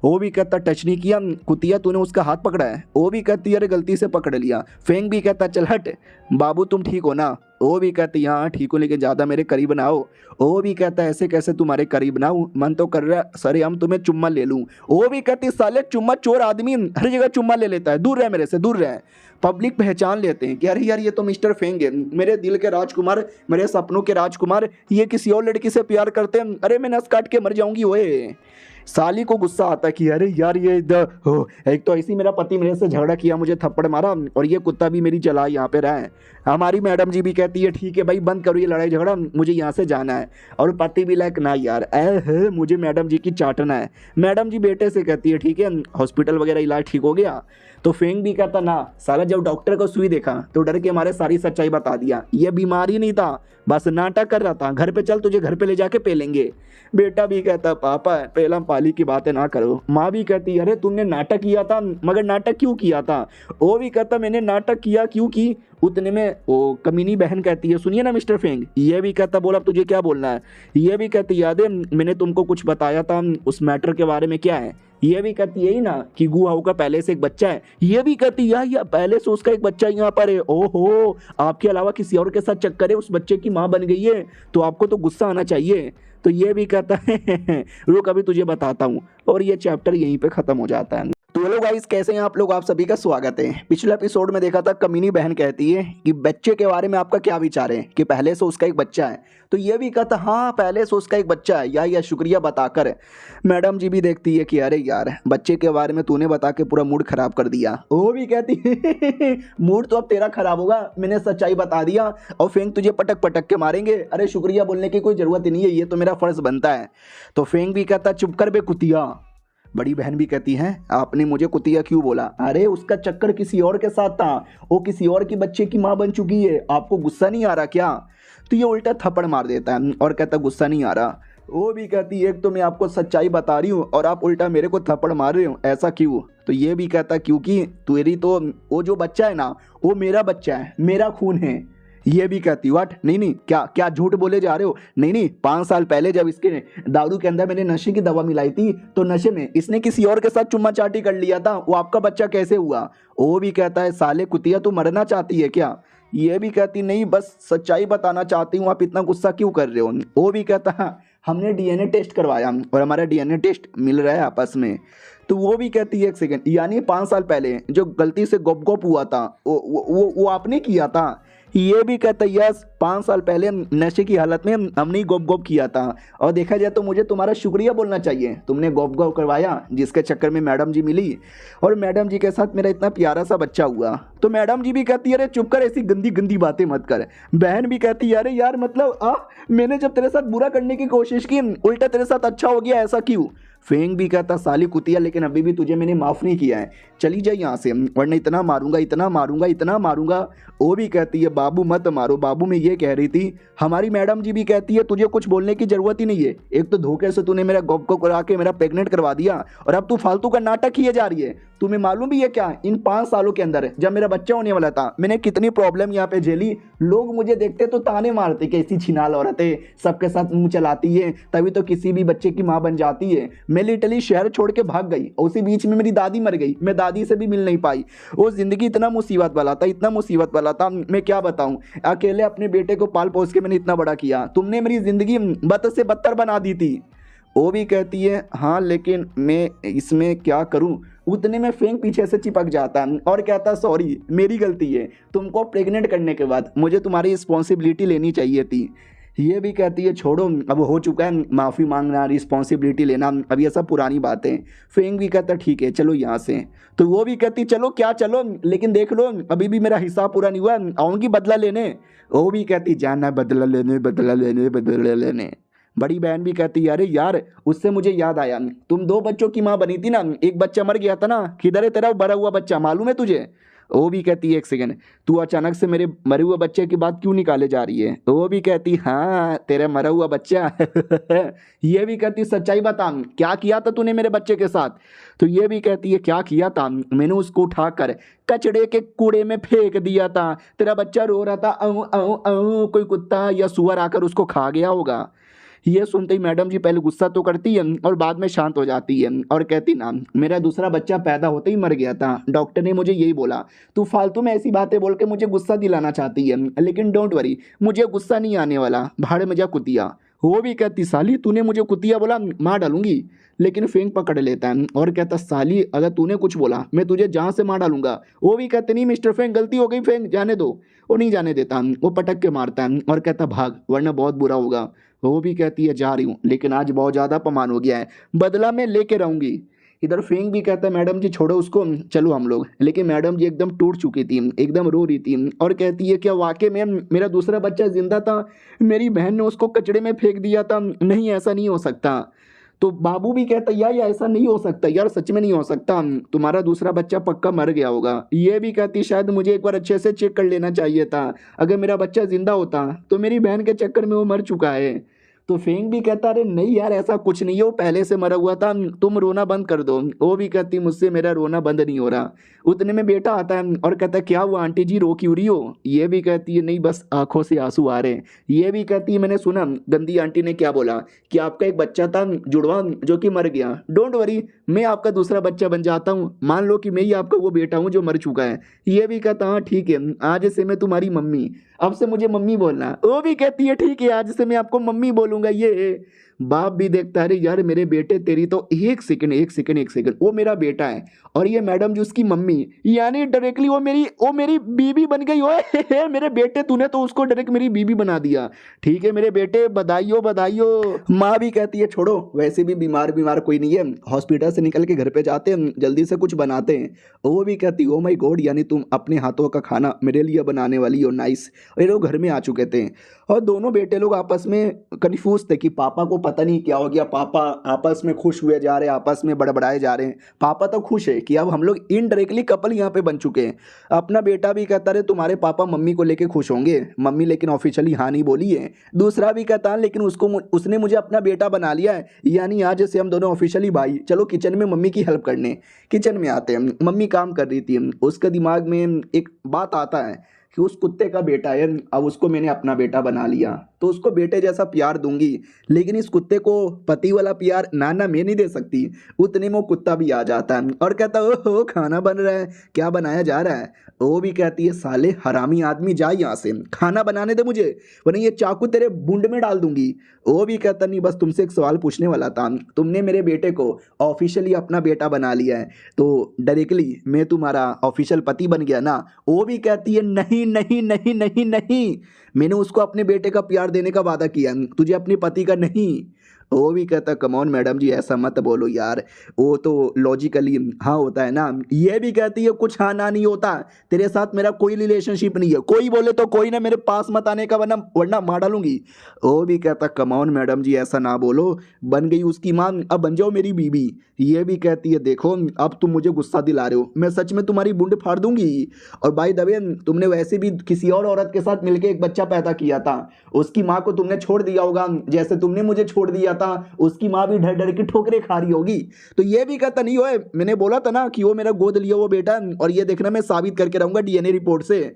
वो भी कहता टच नहीं किया, कुतिया तूने उसका हाथ पकड़ा है? वो भी कहती अरे गलती से पकड़ लिया। फेंग भी कहता चल हट बाबू तुम ठीक हो ना? वो भी कहती हाँ ठीक हो लेकिन ज़्यादा मेरे करीब ना हो। वो भी कहता ऐसे कैसे तुम्हारे करीब ना हो, मन तो कर रहा सरे हम तुम्हें चुम्मा ले लूँ। वो भी कहती साले चुम्मा चोर आदमी हर जगह चुम्मा ले लेता है, दूर रहे मेरे से दूर रहे। पब्लिक पहचान लेते हैं कि अरे यार ये तो मिस्टर फेंग है, मेरे दिल के राजकुमार, मेरे सपनों के राजकुमार, ये किसी और लड़की से प्यार करते हैं, अरे मैं नस काट के मर जाऊंगी। ओए साली को गुस्सा आता है कि अरे यार ये एक तो ऐसी मेरा पति मेरे से झगड़ा किया, मुझे थप्पड़ मारा और ये कुत्ता भी मेरी जला यहाँ पे रहा है। हमारी मैडम जी भी कहती है ठीक है भाई बंद करो ये लड़ाई झगड़ा, मुझे यहाँ से जाना है। और पति भी लाइक ना यार मुझे मैडम जी की चाटना है। मैडम जी बेटे से कहती है ठीक है हॉस्पिटल वगैरह इलाज ठीक हो गया? तो फेंग भी कहता ना साला जब डॉक्टर को सुई देखा तो डर के हमारे सारी सच्चाई बता दिया, ये बीमारी नहीं था बस नाटक कर रहा था, घर पे चल तुझे घर पे ले जाके पेलेंगे। बेटा भी कहता पापा पहला पाली की बातें ना करो। माँ भी कहती अरे तुमने नाटक किया था, मगर नाटक क्यों किया था? वो भी कहता मैंने नाटक किया क्योंकि उतने में वो कमीनी बहन कहती है सुनिए ना मिस्टर फेंग। ये भी कहता बोला तुझे क्या बोलना है? ये भी कहती याद है मैंने तुमको कुछ बताया था उस मैटर के बारे में, क्या है? ये भी कहती यही ना कि गुहाऊ का पहले से एक बच्चा है। ये भी कहती या पहले से उसका एक बच्चा यहाँ पर है, ओहो आपके अलावा किसी और के साथ चक्कर है, उस बच्चे की माँ बन गई है, तो आपको तो गुस्सा आना चाहिए। तो ये भी कहता है रुक अभी तुझे बताता हूँ, और ये चैप्टर यहीं पे खत्म हो जाता है। तो हेलो गाइस कैसे हैं आप लोग, आप सभी का स्वागत है। पिछले एपिसोड में देखा था कमीनी बहन कहती है कि बच्चे के बारे में आपका क्या विचार है कि पहले से उसका एक बच्चा है? तो ये भी कहता हाँ पहले से उसका एक बच्चा है, या शुक्रिया बताकर। मैडम जी भी देखती है कि अरे यार बच्चे के बारे में तूने बता के पूरा मूड खराब कर दिया। वो भी कहती मूड तो अब तेरा खराब होगा, मैंने सच्चाई बता दिया और फेंग तुझे पटक पटक के मारेंगे। अरे शुक्रिया बोलने की कोई ज़रूरत ही नहीं है, ये तो मेरा फ़र्ज़ बनता है। तो फेंग भी कहता चुप कर बे कुतिया। बड़ी बहन भी कहती है आपने मुझे कुतिया क्यों बोला? अरे उसका चक्कर किसी और के साथ था, वो किसी और की बच्चे की माँ बन चुकी है, आपको गुस्सा नहीं आ रहा क्या? तो ये उल्टा थप्पड़ मार देता है और कहता गुस्सा नहीं आ रहा। वो भी कहती है एक तो मैं आपको सच्चाई बता रही हूँ और आप उल्टा मेरे को थप्पड़ मार रहे हो, ऐसा क्यों? तो ये भी कहता क्योंकि तेरी तो वो जो बच्चा है ना वो मेरा बच्चा है, मेरा खून है। ये भी कहती व्हाट? नहीं क्या क्या झूठ बोले जा रहे हो? नहीं 5 साल पहले जब इसके दारू के अंदर मैंने नशे की दवा मिलाई थी तो नशे में इसने किसी और के साथ चुम्मा चाटी कर लिया था, वो आपका बच्चा कैसे हुआ? वो भी कहता है साले कुतिया तू मरना चाहती है क्या? ये भी कहती नहीं बस सच्चाई बताना चाहती हूँ, आप इतना गुस्सा क्यों कर रहे हो? वो भी कहता हमने डीएनए टेस्ट करवाया और हमारा डीएनए टेस्ट मिल रहा है आपस में। तो वो भी कहती है एक सेकंड, यानी 5 साल पहले जो गलती से गोप गोप हुआ था वो आपने किया था। ये भी कहता है यस, 5 साल पहले नशे की हालत में हमने ही गोप गोप किया था। और देखा जाए तो मुझे तुम्हारा शुक्रिया बोलना चाहिए, तुमने गोप गोप करवाया जिसके चक्कर में मैडम जी मिली और मैडम जी के साथ मेरा इतना प्यारा सा बच्चा हुआ। तो मैडम जी भी कहती है अरे चुप कर, ऐसी गंदी गंदी बातें मत कर। बहन भी कहती है अरे यार मतलब मैंने जब तेरे साथ बुरा करने की कोशिश की उल्टा तेरे साथ अच्छा हो गया, ऐसा क्यों। फेंग भी कहता साली कुतिया, लेकिन अभी भी तुझे मैंने माफ़ नहीं किया है, चली जाए यहाँ से वरना इतना मारूंगा इतना मारूंगा इतना मारूंगा। वो भी कहती है बाबू मत मारो बाबू, मैं ये कह रही थी। हमारी मैडम जी भी कहती है तुझे कुछ बोलने की ज़रूरत ही नहीं है, एक तो धोखे से तूने मेरा गॉप को करा के मेरा प्रेग्नेंट करवा दिया और अब तू फालतू का नाटक किए जा रही है। तुम्हें मालूम भी है क्या, इन 5 सालों के अंदर जब मेरा बच्चा होने वाला था मैंने कितनी प्रॉब्लम यहाँ पे झेली। लोग मुझे देखते तो ताने मारते कि ऐसी छिनाल औरत है, सबके साथ मुंह चलाती है, तभी तो किसी भी बच्चे की माँ बन जाती है। मैं लिटरली शहर छोड़ के भाग गई, उसी बीच में मेरी दादी मर गई, मैं दादी से भी मिल नहीं पाई। वो जिंदगी इतना मुसीबत वाला था, इतना मुसीबत वाला था, मैं क्या बताऊं। अकेले अपने बेटे को पाल पोस के मैंने इतना बड़ा किया, तुमने मेरी जिंदगी बद से बदतर बना दी थी। वो भी कहती है हाँ लेकिन मैं इसमें क्या करूं। उतने में फेंग पीछे से चिपक जाता और कहता सॉरी मेरी गलती है, तुमको प्रेग्नेंट करने के बाद मुझे तुम्हारी रिस्पॉन्सिबिलिटी लेनी चाहिए थी। ये भी कहती है छोड़ो अब हो चुका है, माफ़ी मांगना रिस्पॉन्सिबिलिटी लेना अब ये सब पुरानी बातें। फेंग भी कहता ठीक है चलो यहाँ से। तो वो भी कहती चलो क्या चलो, लेकिन देख लो अभी भी मेरा हिसाब पूरा नहीं हुआ, आऊँगी बदला लेने। वो भी कहती जाना बदला लेने बदला लेने बदला लेने। बड़ी बहन भी कहती अरे यार उससे मुझे याद आया, तुम 2 बच्चों की माँ बनी थी ना, एक बच्चा मर गया था ना, किधर है तेरा मरा हुआ बच्चा, मालूम है तुझे। वो भी कहती है एक सेकंड, तू अचानक से मेरे मरे हुए बच्चे की बात क्यों निकाले जा रही है। वो भी कहती हाँ तेरा मरा हुआ बच्चा ये भी कहती सच्चाई बता क्या किया था तूने मेरे बच्चे के साथ। तो ये भी कहती है क्या किया था, मैंने उसको उठाकर कचड़े के कूड़े में फेंक दिया था, तेरा बच्चा रो रहा था अं अं अं, कोई कुत्ता या सुअर आकर उसको खा गया होगा। ये सुनते ही मैडम जी पहले गुस्सा तो करती है और बाद में शांत हो जाती है और कहती ना मेरा दूसरा बच्चा पैदा होते ही मर गया था, डॉक्टर ने मुझे यही बोला। तू फालतू में ऐसी बातें बोल के मुझे गुस्सा दिलाना चाहती है, लेकिन डोंट वरी मुझे गुस्सा नहीं आने वाला, भाड़ में जा कुतिया। वो भी कहती साली तूने मुझे कुतिया बोला मार डालूंगी। लेकिन फेंग पकड़ लेता है और कहता साली अगर तूने कुछ बोला मैं तुझे जहाँ से मार डालूंगा। वो भी कहते नहीं मिस्टर फेंग गलती हो गई फेंग जाने दो। वो नहीं जाने देता, वो पटक के मारता है और कहता भाग वरना बहुत बुरा होगा। वो भी कहती है जा रही हूँ लेकिन आज बहुत ज़्यादा अपमान हो गया है, बदला मैं लेके रहूंगी। इधर फेंग भी कहता है मैडम जी छोड़ो उसको चलो हम लोग। लेकिन मैडम जी एकदम टूट चुकी थी, एकदम रो रही थी और कहती है क्या वाकई में मेरा दूसरा बच्चा जिंदा था, मेरी बहन ने उसको कचड़े में फेंक दिया था, नहीं ऐसा नहीं हो सकता। तो बाबू भी कहता यार ऐसा नहीं हो सकता यार, सच में नहीं हो सकता, तुम्हारा दूसरा बच्चा पक्का मर गया होगा। ये भी कहती शायद मुझे एक बार अच्छे से चेक कर लेना चाहिए था, अगर मेरा बच्चा जिंदा होता तो मेरी बहन के चक्कर में वो मर चुका है। तो फेंग भी कहता अरे नहीं यार ऐसा कुछ नहीं है, वो पहले से मरा हुआ था, तुम रोना बंद कर दो। वो भी कहती मुझसे मेरा रोना बंद नहीं हो रहा। उतने में बेटा आता है और कहता है क्या वो आंटी जी रो क्यों रही हो। ये भी कहती है नहीं बस आंखों से आंसू आ रहे हैं। ये भी कहती है मैंने सुना गंदी आंटी ने क्या बोला कि आपका एक बच्चा था जुड़वा जो कि मर गया, डोंट वरी मैं आपका दूसरा बच्चा बन जाता हूँ, मान लो कि मैं ही आपका वो बेटा हूँ जो मर चुका है। ये भी कहता हाँ ठीक है आज से मैं तुम्हारी मम्मी, अब से मुझे मम्मी बोलना। वो भी कहती है ठीक है आज से मैं आपको मम्मी बोलूंगा। ये बाप भी देखता है अरे यार मेरे बेटे तेरी तो एक सेकंड वो मेरा बेटा है और ये मैडम जी उसकी मम्मी, यानी डायरेक्टली वो मेरी बीबी बन गई। ओए मेरे बेटे तूने तो उसको डायरेक्ट मेरी बीबी बना दिया। ठीक है मेरे बेटे बधाइयो बधाइयो। माँ भी कहती है छोड़ो वैसे भी बीमार कोई नहीं है, हॉस्पिटल से निकल के घर पे जाते हैं जल्दी से कुछ बनाते हैं। वो भी कहती ओ माय गॉड यानी तुम अपने हाथों का खाना मेरे लिए बनाने वाली हो, नाइस। और ये लोग घर में आ चुके थे और दोनों बेटे लोग आपस में कन्फ्यूज थे कि पापा को पता नहीं क्या हो गया, पापा आपस में खुश हुए जा रहे हैं, आपस में बड़बड़ाए जा रहे हैं। पापा तो खुश है कि अब हम लोग इनडायरेक्टली कपल यहाँ पे बन चुके हैं। अपना बेटा भी कहता रहे तुम्हारे पापा मम्मी को लेके खुश होंगे, मम्मी लेकिन ऑफिशियली हाँ नहीं बोली है। दूसरा भी कहता है लेकिन उसने मुझे अपना बेटा बना लिया है, यानी आज से हम दोनों ऑफिशियली भाई। चलो किचन में मम्मी की हेल्प करने किचन में आते हैं। मम्मी काम कर रही थी, उसके दिमाग में एक बात आता है कि उस कुत्ते का बेटा है, अब उसको मैंने अपना बेटा बना लिया तो उसको बेटे जैसा प्यार दूंगी, लेकिन इस कुत्ते को पति वाला प्यार ना ना मैं नहीं दे सकती। उतने में वो कुत्ता भी आ जाता है और कहता है ओहो खाना बन रहा है, क्या बनाया जा रहा है। वो भी कहती है साले हरामी आदमी जा यहाँ से, खाना बनाने दे मुझे वरना ये चाकू तेरे बुंड में डाल दूंगी। वो भी कहता नहीं बस तुमसे एक सवाल पूछने वाला था, तुमने मेरे बेटे को ऑफिशियली अपना बेटा बना लिया है तो डायरेक्टली मैं तुम्हारा ऑफिशियल पति बन गया ना। वो भी कहती है नहीं नहीं नहीं नहीं नहीं, मैंने उसको अपने बेटे का प्यार देने का वादा किया, तुझे अपने पति का नहीं। वो भी कहता कम ऑन मैडम जी ऐसा मत बोलो यार, वो तो लॉजिकली हाँ होता है ना। ये भी कहती है कुछ हाँ ना नहीं होता, तेरे साथ मेरा कोई रिलेशनशिप नहीं है, कोई बोले तो कोई ना मेरे पास मत आने का वरना वरना मार डालूंगी। वो भी कहता कम ऑन मैडम जी ऐसा ना बोलो, बन गई उसकी माँ अब बन जाओ मेरी बीबी। ये भी कहती है देखो अब तुम मुझे गुस्सा दिला रहे हो, मैं सच में तुम्हारी बुंड फाड़ दूंगी। और भाई दबे तुमने वैसे भी किसी और औरत के साथ मिलके एक बच्चा पैदा किया था, उसकी माँ को तुमने छोड़ दिया होगा जैसे तुमने मुझे छोड़ दिया था, उसकी माँ भी डर डर की ठोकरें खा रही होगी। तो ये भी कहता नहीं होए, मैंने बोला था ना कि वो मेरा गोद लिया वो बेटा, और ये देखना मैं साबित करके रहूंगा डीएनए रिपोर्ट से।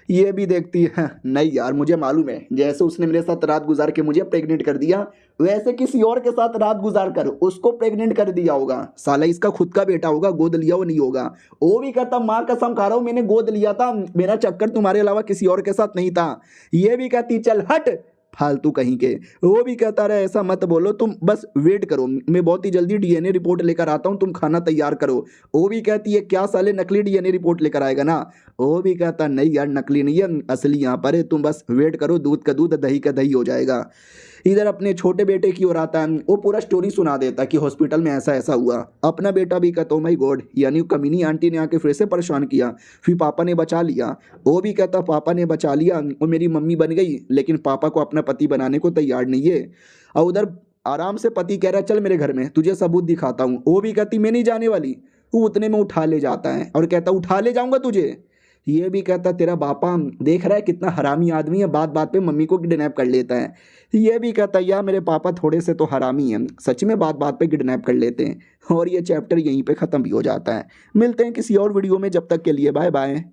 ये भी देखती है नहीं यार मुझे मालूम है जैसे उसने मेरे साथ रात गुजार के मुझे प्रेग्नेंट कर दिया वैसे किसी और के साथ रात गुजार कर उसको प्रेग्नेंट कर दिया होगा, साला इसका खुद का बेटा होगा, गोद लिया वो नहीं होगा। वो भी कहता माँ कसम खा रहा हूँ मैंने गोद लिया था, मेरा चक्कर तुम्हारे अलावा किसी और के साथ नहीं था। ये भी कहती चल हट फालतू कहीं के। वो भी कहता रहे ऐसा मत बोलो, तुम बस वेट करो मैं बहुत ही जल्दी डीएनए रिपोर्ट लेकर आता हूँ, तुम खाना तैयार करो। वो भी कहती है क्या साले नकली डीएनए रिपोर्ट लेकर आएगा ना। वो भी कहता नहीं यार नकली नहीं है असली यहाँ पर है, तुम बस वेट करो, दूध का दूध दही का दही हो जाएगा। इधर अपने छोटे बेटे की ओर आता है, वो पूरा स्टोरी सुना देता है कि हॉस्पिटल में ऐसा ऐसा हुआ। अपना बेटा भी कहता ओ माय गॉड, यानी कमीनी आंटी ने आके फिर से परेशान किया, फिर पापा ने बचा लिया। वो भी कहता पापा ने बचा लिया और मेरी मम्मी बन गई, लेकिन पापा को अपना पति बनाने को तैयार नहीं है। और उधर आराम से पति कह रहा है चल मेरे घर में तुझे सबूत दिखाता हूँ। वो भी कहती मैं नहीं जाने वाली। वो उतने में उठा ले जाता है और कहता उठा ले जाऊंगा तुझे। ये भी कहता तेरा बापा देख रहा है कितना हरामी आदमी है, बात बात पे मम्मी को किडनैप कर लेता है। ये भी कहता यार मेरे पापा थोड़े से तो हरामी हैं, सच में बात बात पे किडनैप कर लेते हैं। और ये चैप्टर यहीं पे ख़त्म भी हो जाता है। मिलते हैं किसी और वीडियो में, जब तक के लिए बाय बाय।